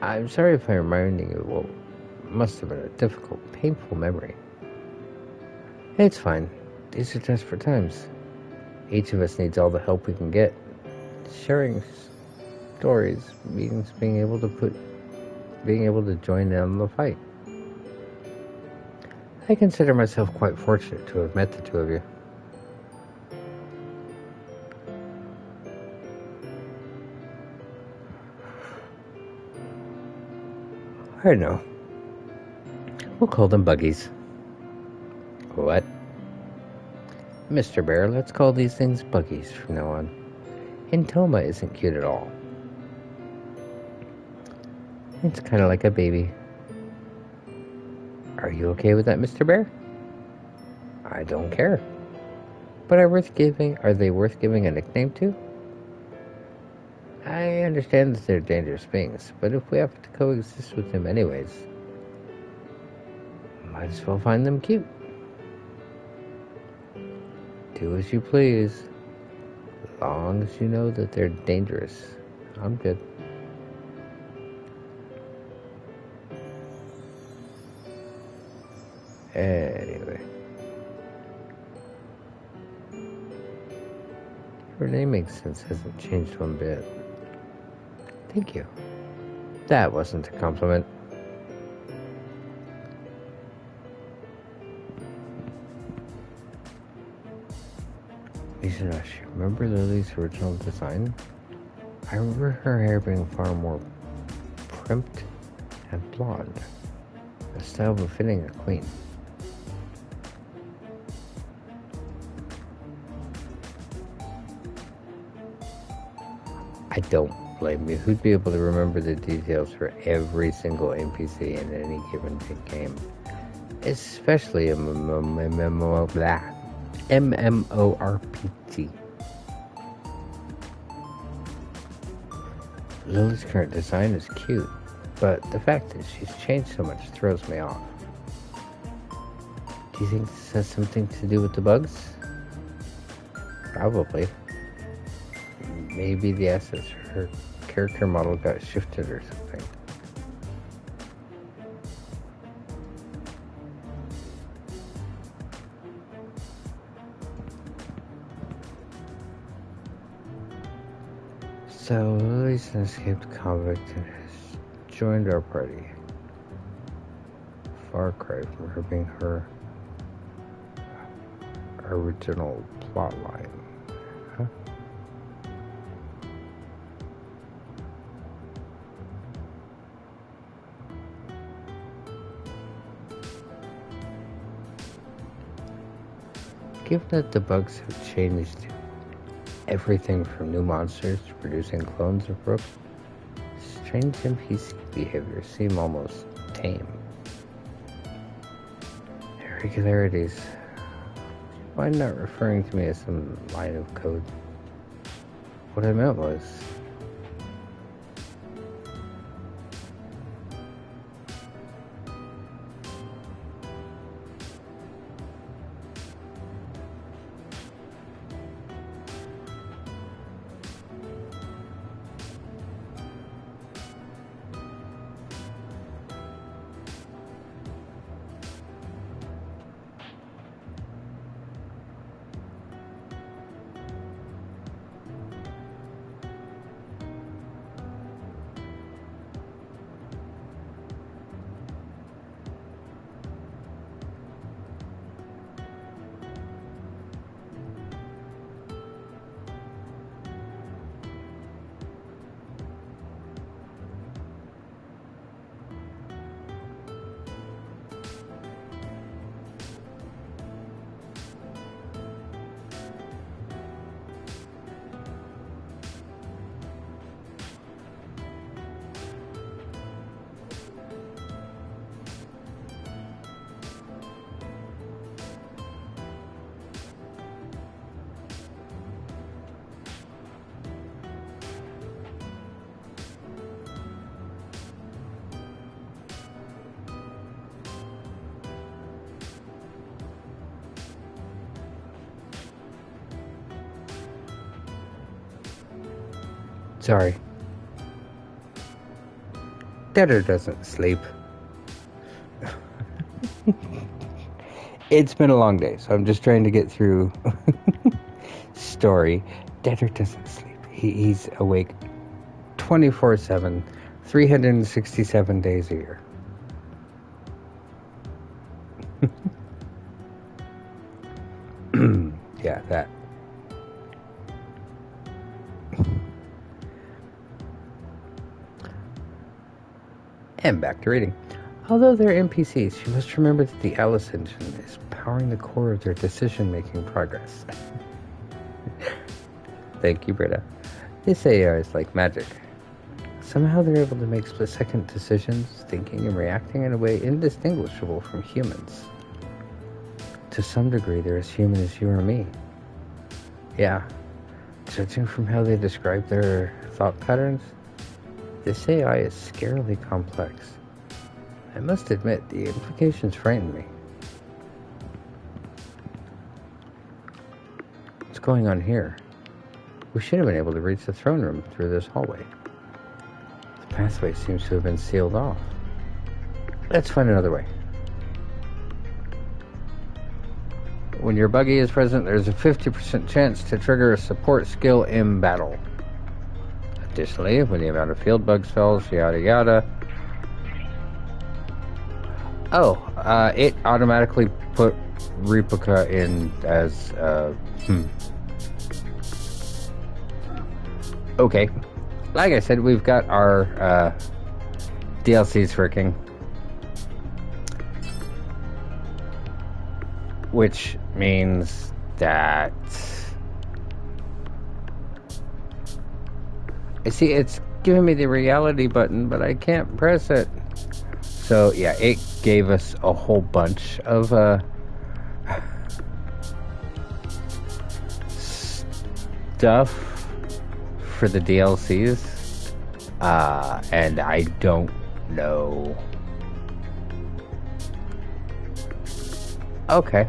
Speaker 1: I'm sorry if I'm reminding you of what must have been a difficult, painful memory. It's fine. These are desperate times. Each of us needs all the help we can get. Sharing stories means being able to join in on the fight. I consider myself quite fortunate to have met the two of you. I know. We'll call them buggies. What? Mr. Bear, let's call these things buggies from now on. Entoma isn't cute at all. It's kind of like a baby. Are you okay with that, Mr. Bear? I don't care. But are they worth giving a nickname to? I understand that they're dangerous beings, but if we have to coexist with them anyways, might as well find them cute. Do as you please. As long as you know that they're dangerous. I'm good. Anyway. Her name makes sense, hasn't changed one bit. Thank you. That wasn't a compliment. Lisa Rush, remember Lily's original design? I remember her hair being far more primped and blonde. A style befitting a queen. I don't blame you. Who'd be able to remember the details for every single NPC in any given game? Especially a MMORPG. Lily's current design is cute, but the fact that she's changed so much throws me off. Do you think this has something to do with the bugs? Probably. Maybe the assets for her character model got shifted or something. So Lily's an escaped convict and has joined our party. Far cry from her being her original plotline. Huh? Given that the bugs have changed everything from new monsters to producing clones of Brooke, strange NPC behaviors seem almost tame. Irregularities. Why not referring to me as some line of code? What I meant was, sorry. Debtor doesn't sleep. It's been a long day, so I'm just trying to get through story. Debtor doesn't sleep. He's awake 24/7, 367 days a year. Yeah, that. And back to reading. Although they're NPCs, you must remember that the Alice engine is powering the core of their decision-making progress. Thank you, Britta. This AI is like magic. Somehow they're able to make split-second decisions, thinking and reacting in a way indistinguishable from humans. To some degree, they're as human as you or me. Yeah, judging from how they describe their thought patterns, this AI is scarily complex. I must admit, the implications frighten me. going on here? We should have been able to reach the throne room through this hallway. The pathway seems to have been sealed off. Let's find another way. When your buggy is present, there's a 50% chance to trigger a support skill in battle. Additionally, when the amount of field bugs falls, yada yada. Oh, it automatically put Replica in as, Okay. Like I said, we've got our, DLCs working. Which means that... You see, it's giving me the reality button, but I can't press it. So, yeah, it gave us a whole bunch of, stuff for the DLCs. And I don't know... Okay.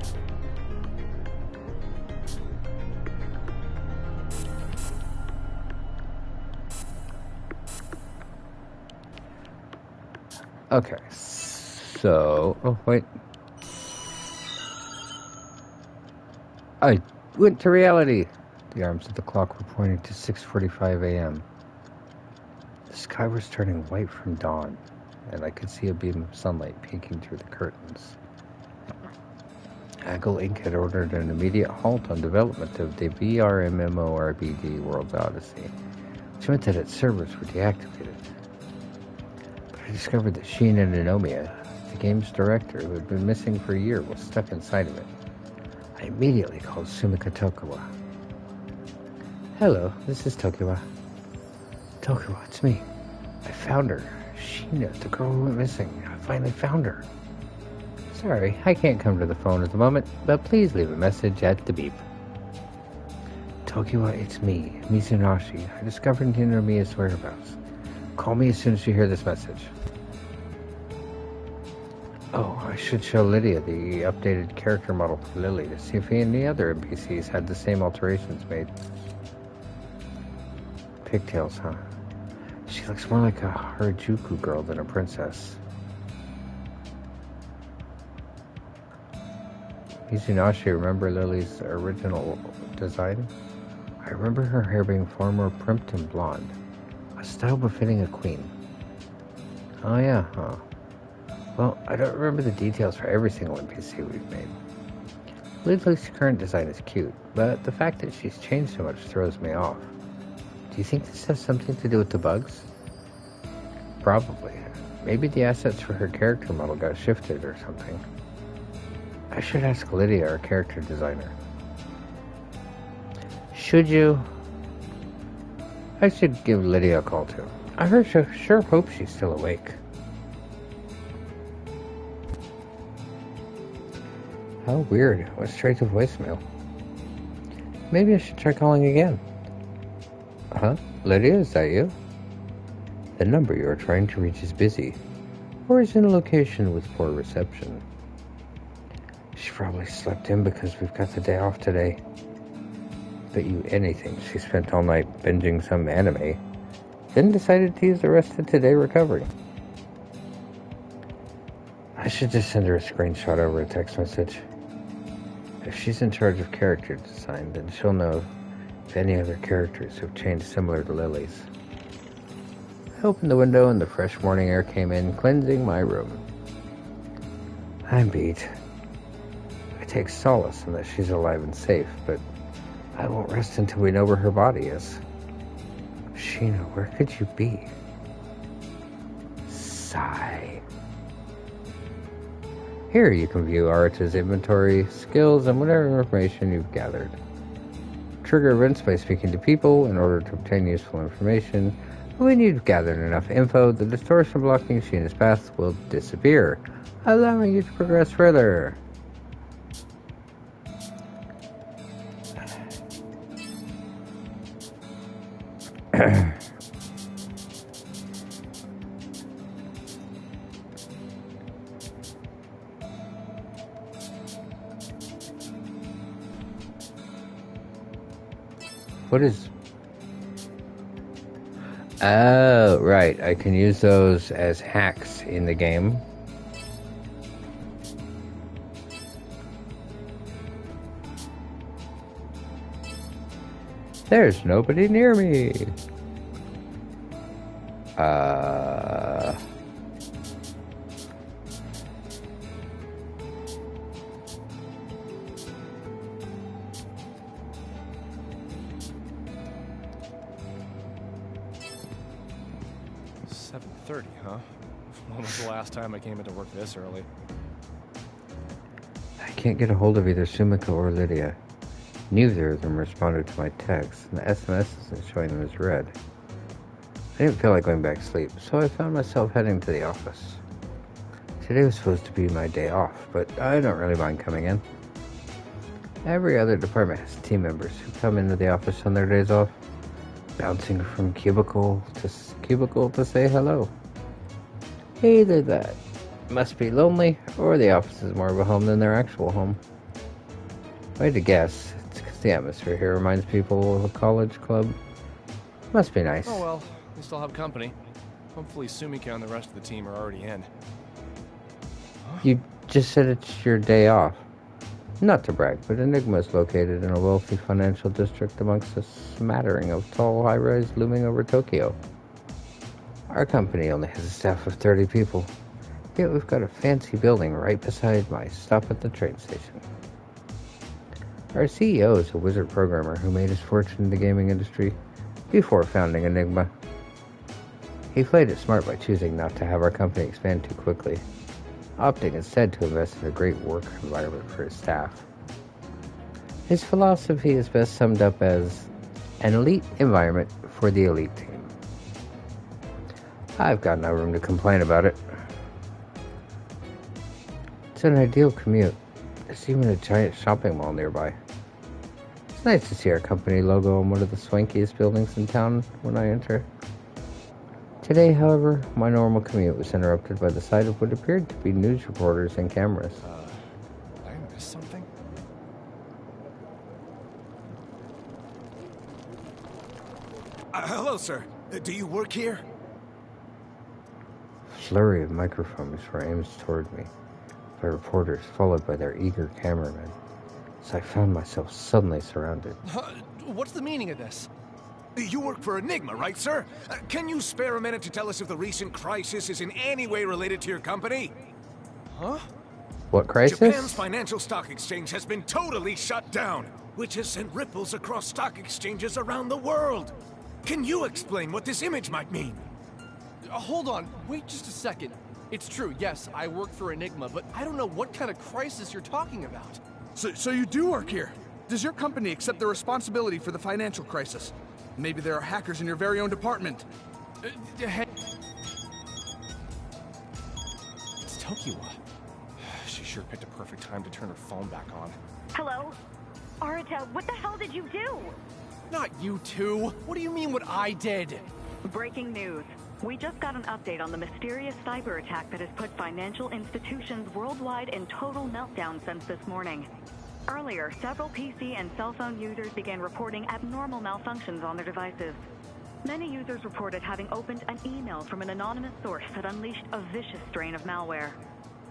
Speaker 1: Okay. So... Oh, wait. I went to reality. The arms of the clock were pointing to 6:45 a.m. The sky was turning white from dawn, and I could see a beam of sunlight peeking through the curtains. Haggle Inc. had ordered an immediate halt on development of the VRMMORPG World's Odyssey, which meant that its servers were deactivated. But I discovered that Shiina Nanomiya, the game's director who had been missing for a year, was stuck inside of it. I immediately called Sumika Tokiwa. Hello, this is Tokiwa. Tokiwa, it's me. I found her. Shiina, the girl who went missing. I finally found her. Sorry, I can't come to the phone at the moment, but please leave a message at the beep. Tokiwa, it's me, Mizunashi. I discovered Nanomiya's whereabouts. Call me as soon as you hear this message. Oh, I should show Lydia the updated character model for Lily to see if any other NPCs had the same alterations made. Pigtails, huh? She looks more like a Harajuku girl than a princess. Mizunashi, remember Lily's original design? I remember her hair being far more primped and blonde. A style befitting a queen. Oh yeah, huh? Well, I don't remember the details for every single NPC we've made. Lily's current design is cute, but the fact that she's changed so much throws me off. Do you think this has something to do with the bugs? Probably. Maybe the assets for her character model got shifted or something. I should ask Lydia, our character designer. Should you? I should give Lydia a call too. I sure hope she's still awake. How weird. It went straight to voicemail. Maybe I should try calling again. Huh? Lydia, is that you? The number you are trying to reach is busy, or is in a location with poor reception. She probably slept in because we've got the day off today. Bet you anything she spent all night binging some anime, then decided to use the rest of today recovering. I should just send her a screenshot over a text message. If she's in charge of character design, then she'll know if any other characters have changed similar to Lily's. I opened the window and the fresh morning air came in, cleansing my room. I'm beat. I take solace in that she's alive and safe, but I won't rest until we know where her body is. Shiina, where could you be? Sigh. Here you can view Arata's inventory, skills, and whatever information you've gathered. Trigger events by speaking to people in order to obtain useful information. When you've gathered enough info, the distortion blocking Shiina's path will disappear, allowing you to progress further. What is... Oh, right. I can use those as hacks in the game. There's nobody near me.
Speaker 4: 7:30, huh? When was the last time I came into work this early?
Speaker 1: I can't get a hold of either Sumika or Lydia. Neither of them responded to my text, and the SMS isn't showing them as read. I didn't feel like going back to sleep, so I found myself heading to the office. Today was supposed to be my day off, but I don't really mind coming in. Every other department has team members who come into the office on their days off, bouncing from cubicle to say hello. Either that must be lonely, or the office is more of a home than their actual home. If I had to guess, it's because the atmosphere here reminds people of a college club. Must be nice.
Speaker 4: Oh well, we still have company. Hopefully Sumika and the rest of the team are already in.
Speaker 1: You just said it's your day off. Not to brag, but Enigma is located in a wealthy financial district amongst a smattering of tall high-rise looming over Tokyo. Our company only has a staff of 30 people, yet we've got a fancy building right beside my stop at the train station. Our CEO is a wizard programmer who made his fortune in the gaming industry before founding Enigma. He played it smart by choosing not to have our company expand too quickly, opting instead to invest in a great work environment for his staff. His philosophy is best summed up as an elite environment for the elite team. I've got no room to complain about it. It's an ideal commute. There's even a giant shopping mall nearby. It's nice to see our company logo on one of the swankiest buildings in town when I enter. Today, however, my normal commute was interrupted by the sight of what appeared to be news reporters and cameras.
Speaker 4: Did I miss something?
Speaker 7: Hello, sir. Do you work here?
Speaker 1: A flurry of microphones were aimed toward me by reporters, followed by their eager cameramen, so I found myself suddenly surrounded.
Speaker 4: What's the meaning of this?
Speaker 7: You work for Enigma, right, sir? Can you spare a minute to tell us if the recent crisis is in any way related to your company?
Speaker 4: Huh?
Speaker 1: What crisis?
Speaker 7: Japan's financial stock exchange has been totally shut down, which has sent ripples across stock exchanges around the world. Can you explain what this image might mean?
Speaker 4: Hold on, wait just a second. It's true, yes, I work for Enigma, but I don't know what kind of crisis you're talking about.
Speaker 8: So you do work here? Does your company accept the responsibility for the financial crisis? Maybe there are hackers in your very own department.
Speaker 4: It's Tokiwa. She sure picked a perfect time to turn her phone back on.
Speaker 9: Hello? Arita, what the hell did you do?
Speaker 4: Not you two. What do you mean what I did?
Speaker 9: Breaking news. We just got an update on the mysterious cyber attack that has put financial institutions worldwide in total meltdown since this morning. Earlier, several PC and cell phone users began reporting abnormal malfunctions on their devices. Many users reported having opened an email from an anonymous source that unleashed a vicious strain of malware.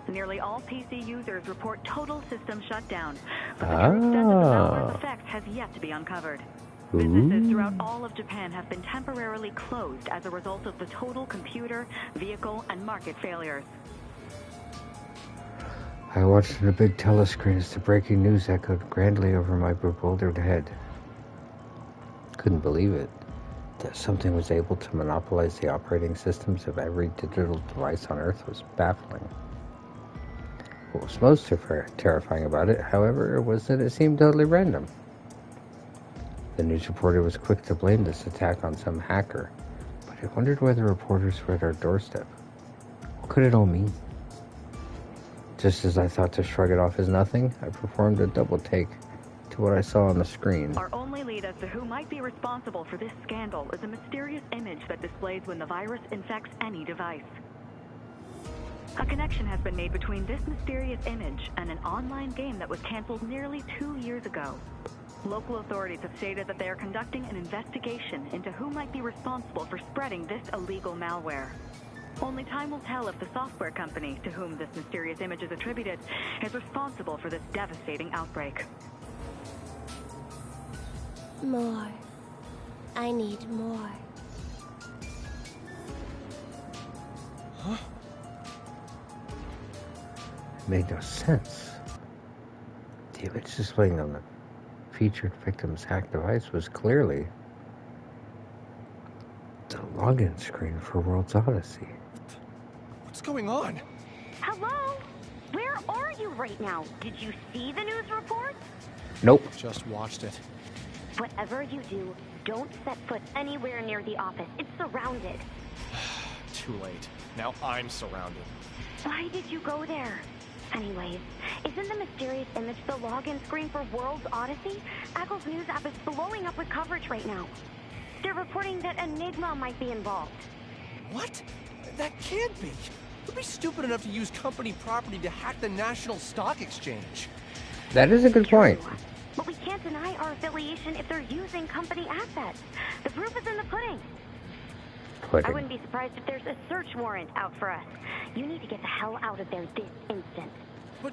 Speaker 9: Nearly all PC users report total system shutdown, but the true extent of the malware's effects has yet to be uncovered. Businesses throughout all of Japan have been temporarily closed as a result of the total computer, vehicle, and market failures.
Speaker 1: I watched on a big telescreen as the breaking news echoed grandly over my bewildered head. Couldn't believe it. That something was able to monopolize the operating systems of every digital device on Earth was baffling. What was most terrifying about it, however, was that it seemed totally random. The news reporter was quick to blame this attack on some hacker, but I wondered why the reporters were at our doorstep. What could it all mean? Just as I thought to shrug it off as nothing, I performed a double take to what I saw on the screen.
Speaker 9: Our only lead as to who might be responsible for this scandal is a mysterious image that displays when the virus infects any device. A connection has been made between this mysterious image and an online game that was canceled nearly 2 years ago. Local authorities have stated that they are conducting an investigation into who might be responsible for spreading this illegal malware. Only time will tell if the software company to whom this mysterious image is attributed is responsible for this devastating outbreak.
Speaker 3: More. I need more.
Speaker 4: Huh?
Speaker 1: Made no sense. The image displaying on the featured victim's hacked device was clearly the login screen for World's Odyssey.
Speaker 4: What's going on?
Speaker 2: Hello? Where are you right now? Did you see the news report?
Speaker 1: Nope.
Speaker 4: Just watched it.
Speaker 2: Whatever you do, don't set foot anywhere near the office. It's surrounded.
Speaker 4: Too late. Now I'm surrounded.
Speaker 2: Why did you go there? Anyways, isn't the mysterious image the login screen for World's Odyssey? Apple's news app is blowing up with coverage right now. They're reporting that Enigma might be involved.
Speaker 4: What? That can't be. Who'd be stupid enough to use company property to hack the National Stock Exchange?
Speaker 1: That is a good point.
Speaker 2: But we can't deny our affiliation if they're using company assets. The proof is in the pudding. I wouldn't be surprised if there's a search warrant out for us. You need to get the hell out of there this instant.
Speaker 4: But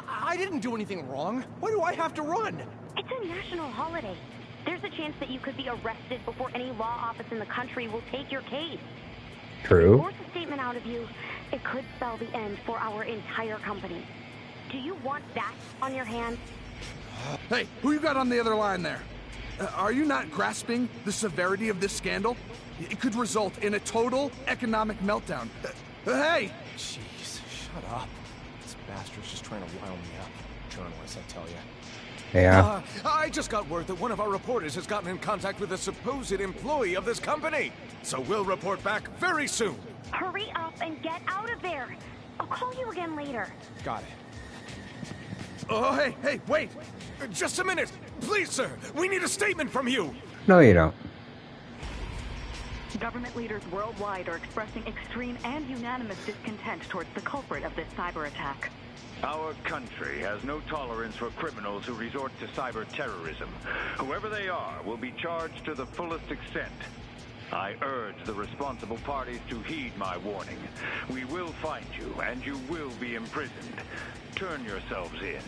Speaker 4: I didn't do anything wrong. Why do I have to run?
Speaker 2: It's a national holiday. There's a chance that you could be arrested before any law office in the country will take your case.
Speaker 1: True.
Speaker 2: Force a statement out of you, it could spell the end for our entire company. Do you want that on your hands?
Speaker 8: Hey, who you got on the other line there? Are you not grasping the severity of this scandal? It could result in a total economic meltdown. Hey!
Speaker 4: Jeez, shut up. This bastard's just trying to rile me up. Journalist, I tell you.
Speaker 1: Yeah.
Speaker 7: I just got word that one of our reporters has gotten in contact with a supposed employee of this company. So we'll report back very soon.
Speaker 2: Hurry up and get out of there. I'll call you again later.
Speaker 4: Got it.
Speaker 8: Oh, hey, wait!
Speaker 7: Just a minute. Please, sir. We need a statement from you.
Speaker 1: No, you don't.
Speaker 9: Government leaders worldwide are expressing extreme and unanimous discontent towards the culprit of this cyber attack.
Speaker 10: Our country has no tolerance for criminals who resort to cyber terrorism. Whoever they are will be charged to the fullest extent. I urge the responsible parties to heed my warning. We will find you, and you will be imprisoned. Turn yourselves in.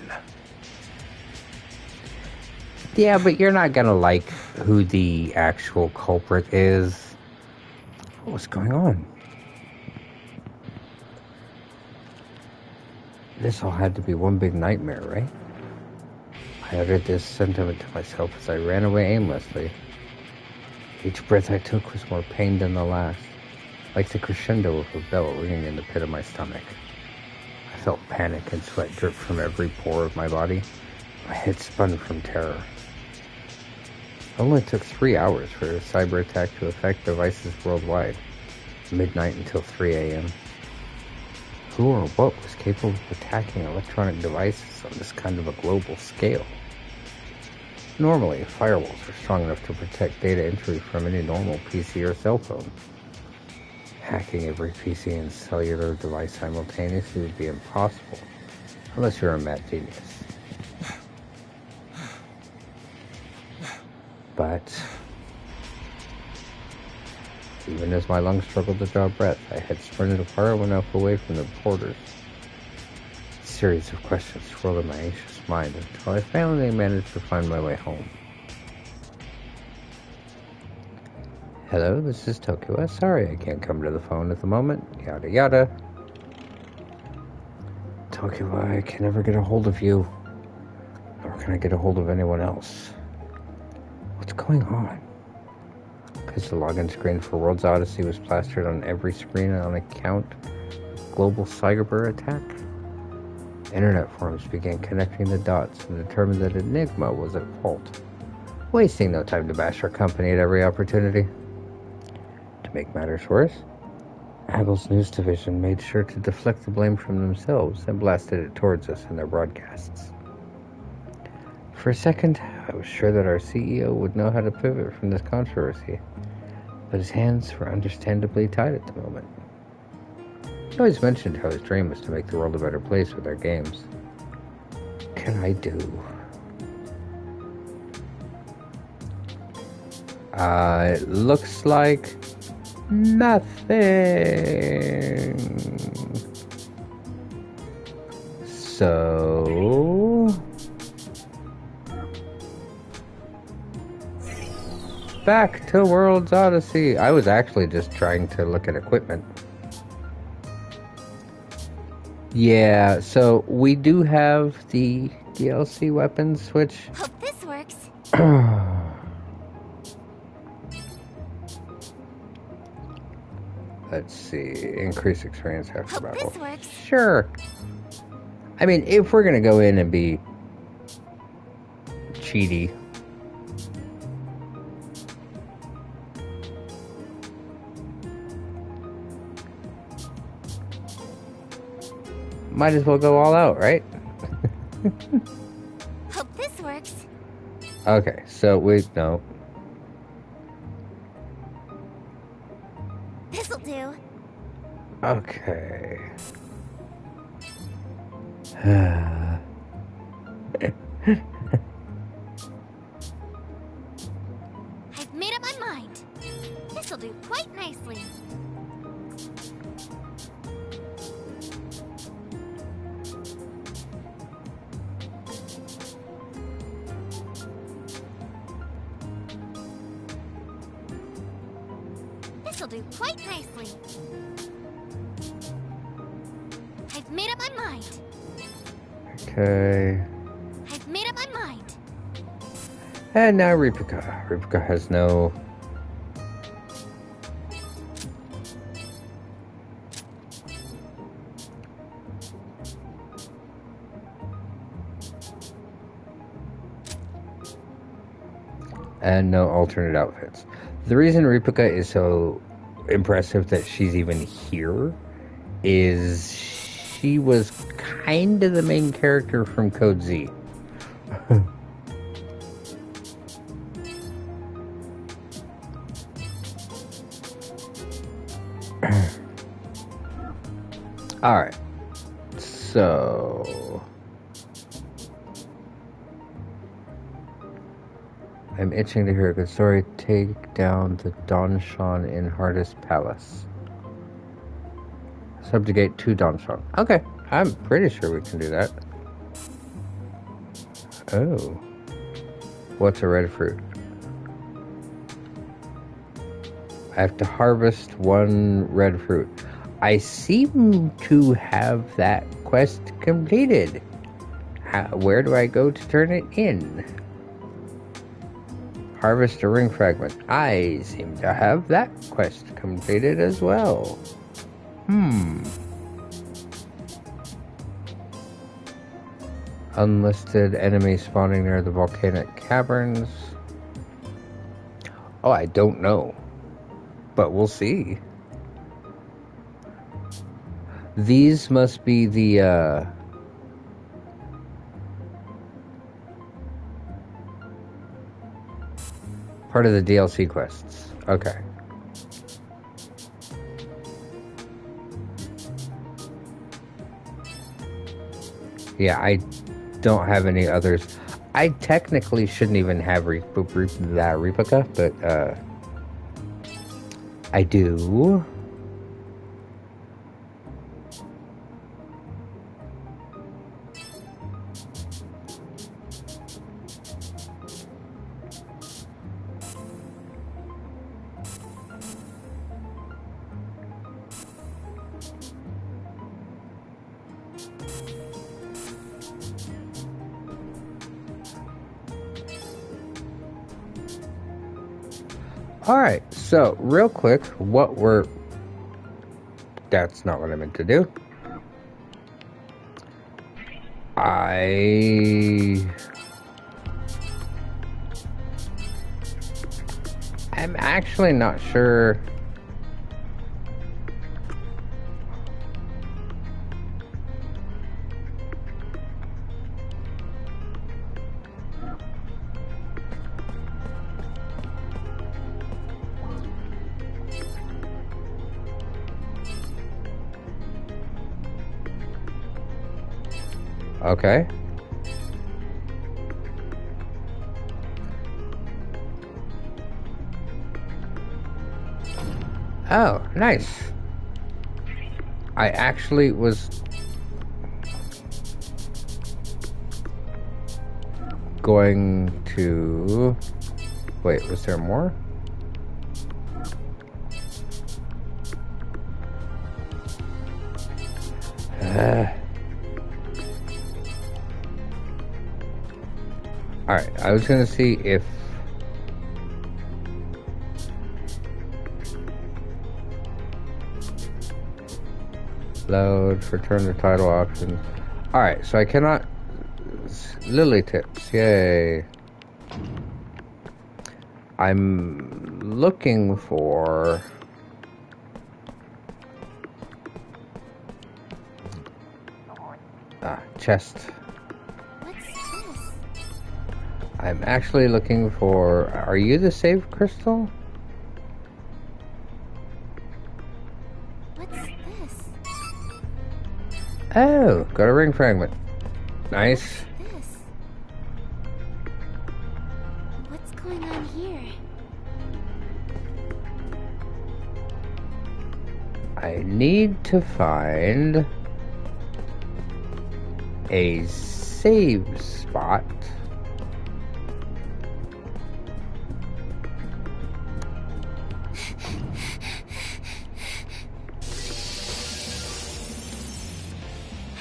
Speaker 1: Yeah, but you're not gonna like who the actual culprit is. What's going on? This all had to be one big nightmare, right? I uttered this sentiment to myself as I ran away aimlessly. Each breath I took was more pain than the last, like the crescendo of a bell ringing in the pit of my stomach. I felt panic and sweat drip from every pore of my body. My head spun from terror. It only took 3 hours for a cyber attack to affect devices worldwide, midnight until 3 a.m. Who or what was capable of attacking electronic devices on this kind of a global scale? Normally, firewalls are strong enough to protect data entry from any normal PC or cell phone. Hacking every PC and cellular device simultaneously would be impossible, unless you're a mad genius. But even as my lungs struggled to draw breath, I had sprinted far enough away from the reporters. A series of questions swirled in my anxious mind until I finally managed to find my way home. Hello, this is Tokyo. Sorry I can't come to the phone at the moment. Yada yada. Tokyo, I can never get a hold of you. Nor can I get a hold of anyone else. What's going on? Because the login screen for World's Odyssey was plastered on every screen on account of global cyber attack. Internet forums began connecting the dots and determined that Enigma was at fault, wasting no time to bash our company at every opportunity. To make matters worse, Apple's news division made sure to deflect the blame from themselves and blasted it towards us in their broadcasts. For a second, I was sure that our CEO would know how to pivot from this controversy, but his hands were understandably tied at the moment. He always mentioned how his dream was to make the world a better place with our games. What can I do? It looks like nothing. So back to World's Odyssey. I was actually just trying to look at equipment. Yeah, so we do have the DLC weapons, which
Speaker 5: Hope this works.
Speaker 1: let's see, increase experience after
Speaker 5: Hope
Speaker 1: battle.
Speaker 5: this works.
Speaker 1: Sure. I mean, if we're gonna go in and be cheaty. Might as well go all out, right?
Speaker 5: Hope this works.
Speaker 1: Okay, so no.
Speaker 5: This'll do.
Speaker 1: Okay.
Speaker 5: I've made up my mind. This'll do quite nicely. This'll do quite nicely. I've made up my mind.
Speaker 1: Okay.
Speaker 5: I've made up my mind.
Speaker 1: And now Replica. Replica has no... and no alternate outfits. The reason Replica is so impressive that she's even here is she was kind of the main character from Code Z. Alright. So... I'm itching to hear a good story. Take down the Donshan in Hardest Palace. Subjugate 2 Donshan. Okay, I'm pretty sure we can do that. Oh. What's a red fruit? I have to harvest 1 red fruit. I seem to have that quest completed. Where do I go to turn it in? Harvest a ring fragment. I seem to have that quest completed as well. Unlisted enemy spawning near the volcanic caverns. Oh, I don't know. But we'll see. These must be the, part of the DLC quests. Okay. Yeah, I don't have any others. I technically shouldn't even have Replica, but I do. Alright, so real quick, that's not what I meant to do. I'm actually not sure. Okay. Oh, nice. I actually was going to... Wait, was there more? Alright, I was gonna see if... Load, return the title option. Alright, so I cannot... Lily tips, yay. I'm looking for... chest.
Speaker 5: What's this?
Speaker 1: I'm actually looking for... Are you the save crystal?
Speaker 5: What's this?
Speaker 1: Oh, got a ring fragment. Nice.
Speaker 5: This. What's going on here?
Speaker 1: I need to find a save spot.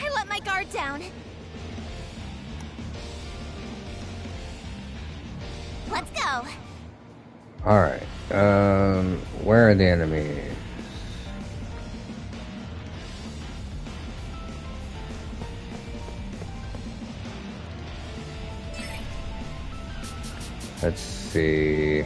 Speaker 5: I let my guard down.
Speaker 3: Let's go.
Speaker 1: Alright, where are the enemies? Let's see.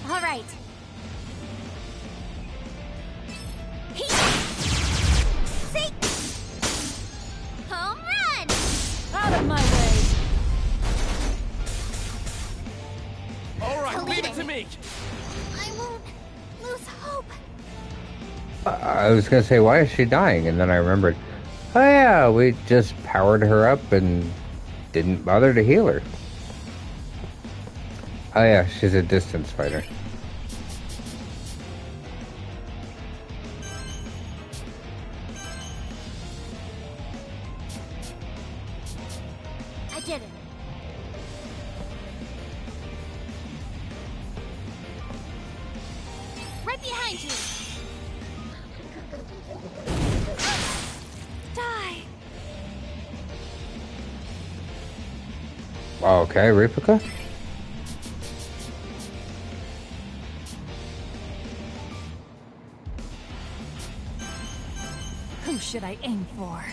Speaker 5: All right. See? Home run!
Speaker 11: Out of my way!
Speaker 4: All right, leave it to me.
Speaker 5: I won't lose hope.
Speaker 1: I was gonna say, why is she dying? And then I remembered, oh yeah, we just powered her up and didn't bother to heal her. Oh yeah, she's a distance fighter.
Speaker 5: I did it. Right behind you. Die.
Speaker 1: Okay, replica?
Speaker 11: Who should I aim for?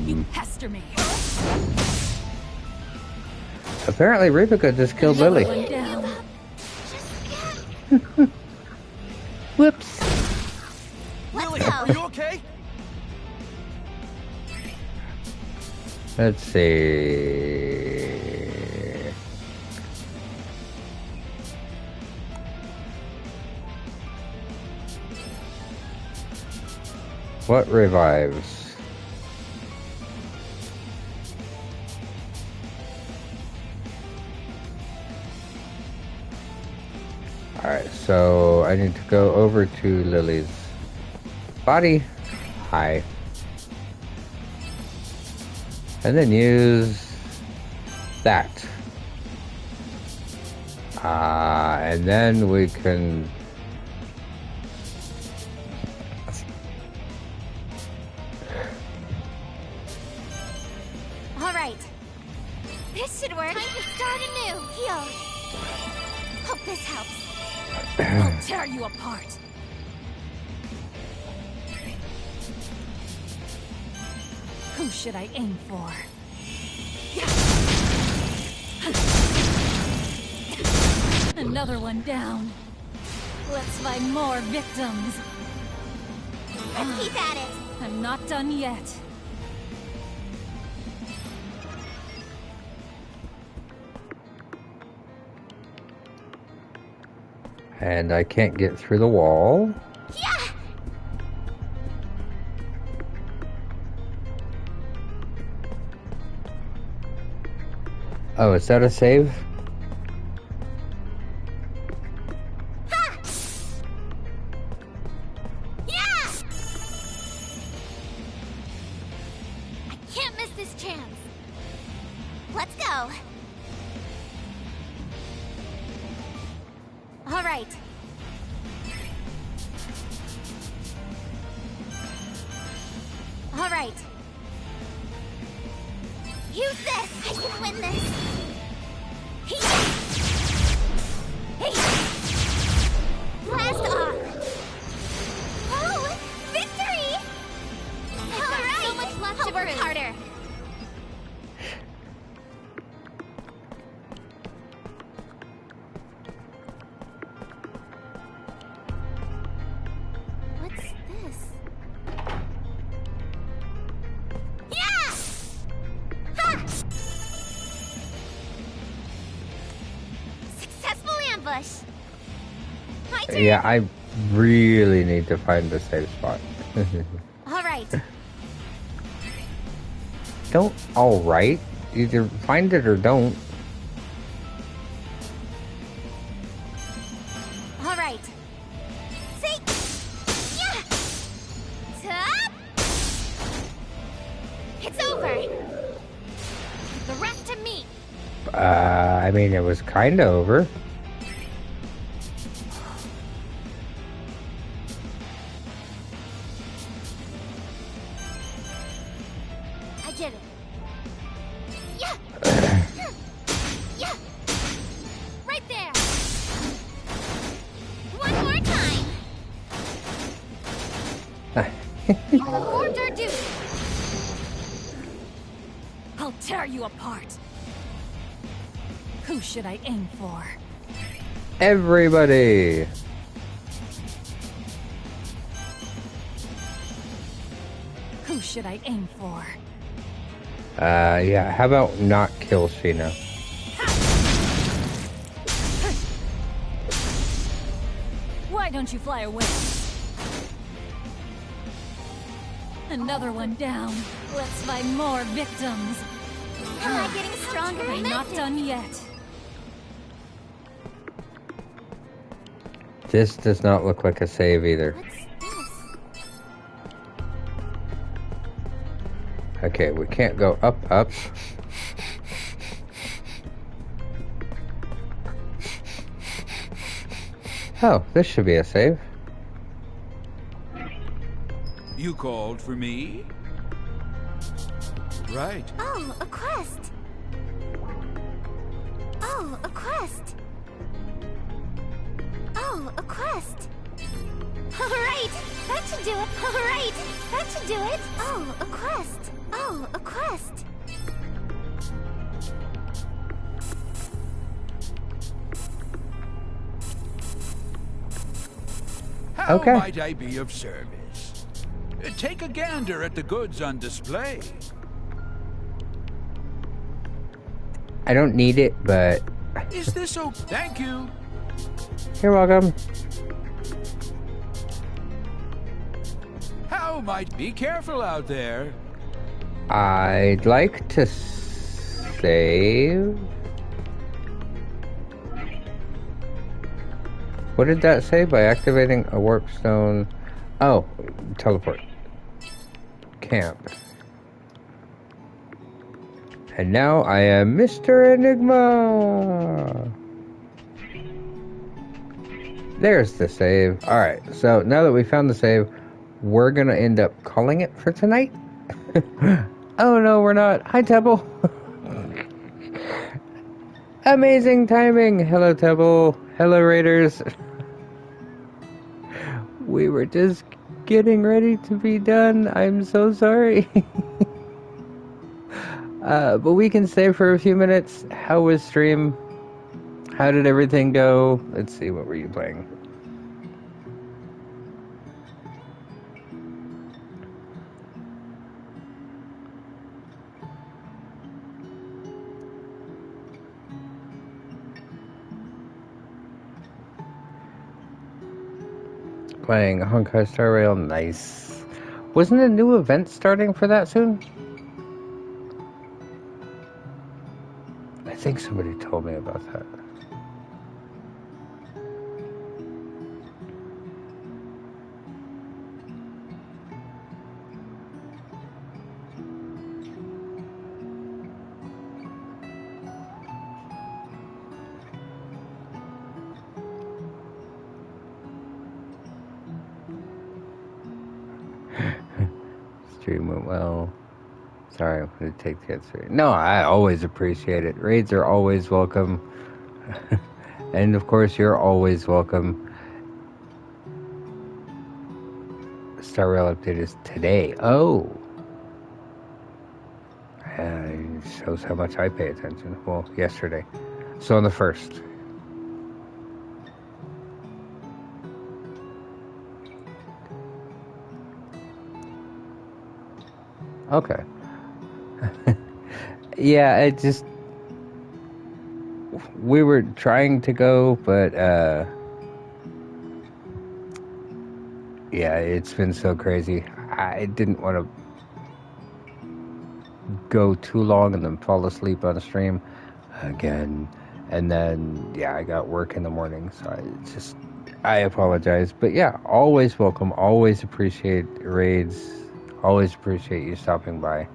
Speaker 11: You pester me.
Speaker 1: Apparently replica just killed Lily.
Speaker 11: One down.
Speaker 1: Whoops.
Speaker 4: Lily, are you okay?
Speaker 1: Let's see. What revives? Alright, so I need to go over to Lily's body. Hi. And then use that. And then we can...
Speaker 5: All right. This should work. Time to start anew. Heal. Hope this helps.
Speaker 11: I'll tear you apart. Who should I aim for? Another one down. Let's find more victims.
Speaker 5: Let's keep at it.
Speaker 11: I'm not done yet.
Speaker 1: And I can't get through the wall.
Speaker 3: Yeah!
Speaker 1: Oh, is that a save?
Speaker 3: Ha! Yeah! I can't miss this chance. Let's go. All right. All right. Use this. I can win this. Hey! Blast off. Oh, victory! All right. So much left to work harder. What's this? Yeah! Ha! Successful ambush. My turn.
Speaker 1: Yeah, I really need to find the safe spot.
Speaker 3: All right.
Speaker 1: Don't alright. Either find it or don't.
Speaker 3: All right. See? Yeah! Top! It's over. The rest to me.
Speaker 1: I mean, it was kinda over.
Speaker 3: I did it. Yeah! Yeah! Right there! One more time! The horns are due!
Speaker 11: I'll tear you apart. Who should I aim for?
Speaker 1: Everybody!
Speaker 11: Who should I aim for?
Speaker 1: Yeah, how about not kill Sheena?
Speaker 11: Why don't you fly away? Another one down. Let's find more victims.
Speaker 3: Am I getting stronger?
Speaker 11: I'm not done yet.
Speaker 1: This does not look like a save either.
Speaker 3: What's this?
Speaker 1: Okay, we can't go up. Oh, this should be a save.
Speaker 12: You called for me? Right.
Speaker 3: Oh, a quest. Oh, a quest. Oh, a quest. All right, that should do it. All right, that should do it. Oh, a quest. Oh, a quest.
Speaker 12: How
Speaker 1: Okay.
Speaker 12: might I be of service? Take a gander at the goods on display.
Speaker 1: I don't need it, but
Speaker 12: Is this so? Thank you.
Speaker 1: you're welcome.
Speaker 12: How might be careful out there?
Speaker 1: I'd like to save. What did that say? By activating a warp stone. Oh, teleport. Camp. And now I am Mr. Enigma. There's the save. Alright, so now that we found the save, we're gonna end up calling it for tonight. Oh no, we're not. Hi, Tebble. Amazing timing. Hello, Tebble. Hello, Raiders. We were just getting ready to be done. I'm so sorry. But we can stay for a few minutes. How was stream? How did everything go? Let's see, what were you playing? playing Honkai Star Rail. Nice. Wasn't a new event starting for that soon? I think somebody told me about that. Stream went well. Sorry, I'm going to take the answer. No, I always appreciate it. Raids are always welcome. And of course, you're always welcome. Star Rail update is today. Oh. Shows how much I pay attention. Well, yesterday. So on the 1st. Okay. Yeah, it just... We were trying to go, but, yeah, it's been so crazy. I didn't want to go too long and then fall asleep on a stream again. And then, yeah, I got work in the morning, so I apologize. But yeah, always welcome, always appreciate raids, always appreciate you stopping by.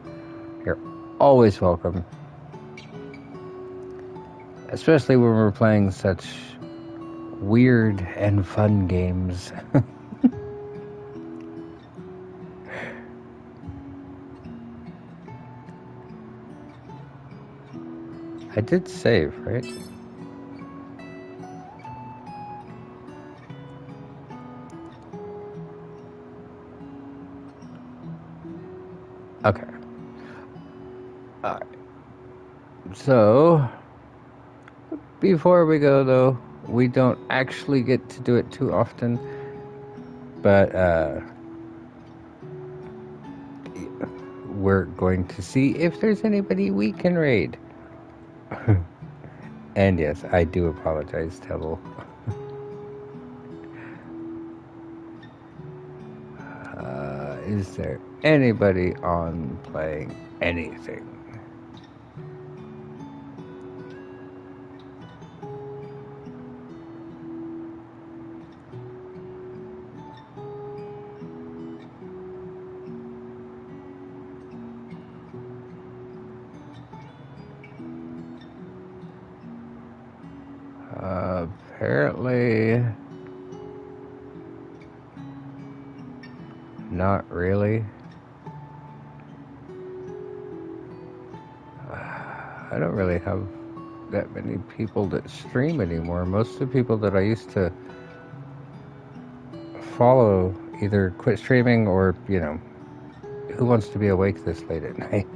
Speaker 1: You're always welcome. Especially when we're playing such weird and fun games. I did save, right? Okay. Alright. So, before we go though, we don't actually get to do it too often, but we're going to see if there's anybody we can raid. And yes, I do apologize, Tebble. Is there anybody on playing anything? Apparently not really. I don't really have that many people that stream anymore. Most of the people that I used to follow either quit streaming or, you know, who wants to be awake this late at night?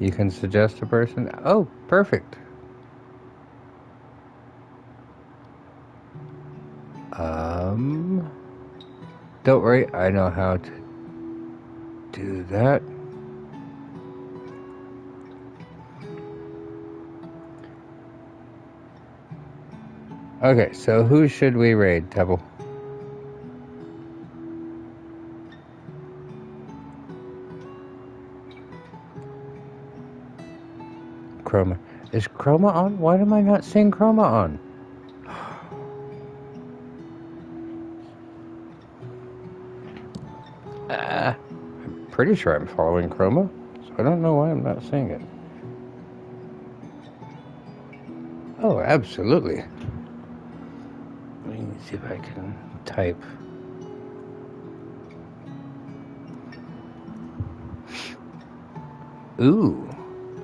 Speaker 1: You can suggest a person? Oh, perfect. Don't worry, I know how to do that. Okay, so who should we raid, Tebble? Chroma. Is Chroma on? Why am I not seeing Chroma on? I'm pretty sure I'm following Chroma, so I don't know why I'm not seeing it. Oh, absolutely. Let me see if I can type. Ooh,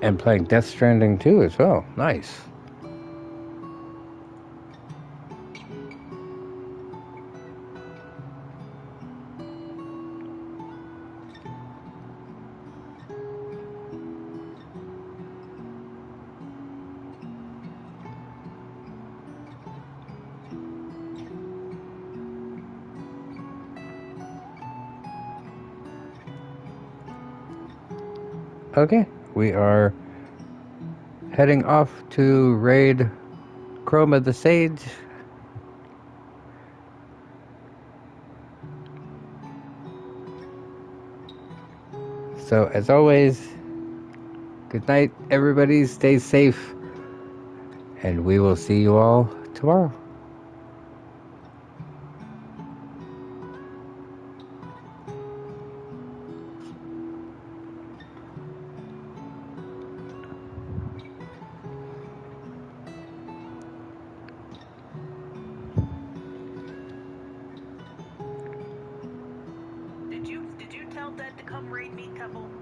Speaker 1: and playing Death Stranding 2 as well. Nice. Okay, we are heading off to raid Chroma the Sage. So, as always, good night, everybody. Stay safe. And we will see you all tomorrow.
Speaker 13: Did you tell Dad to come raid me, couple?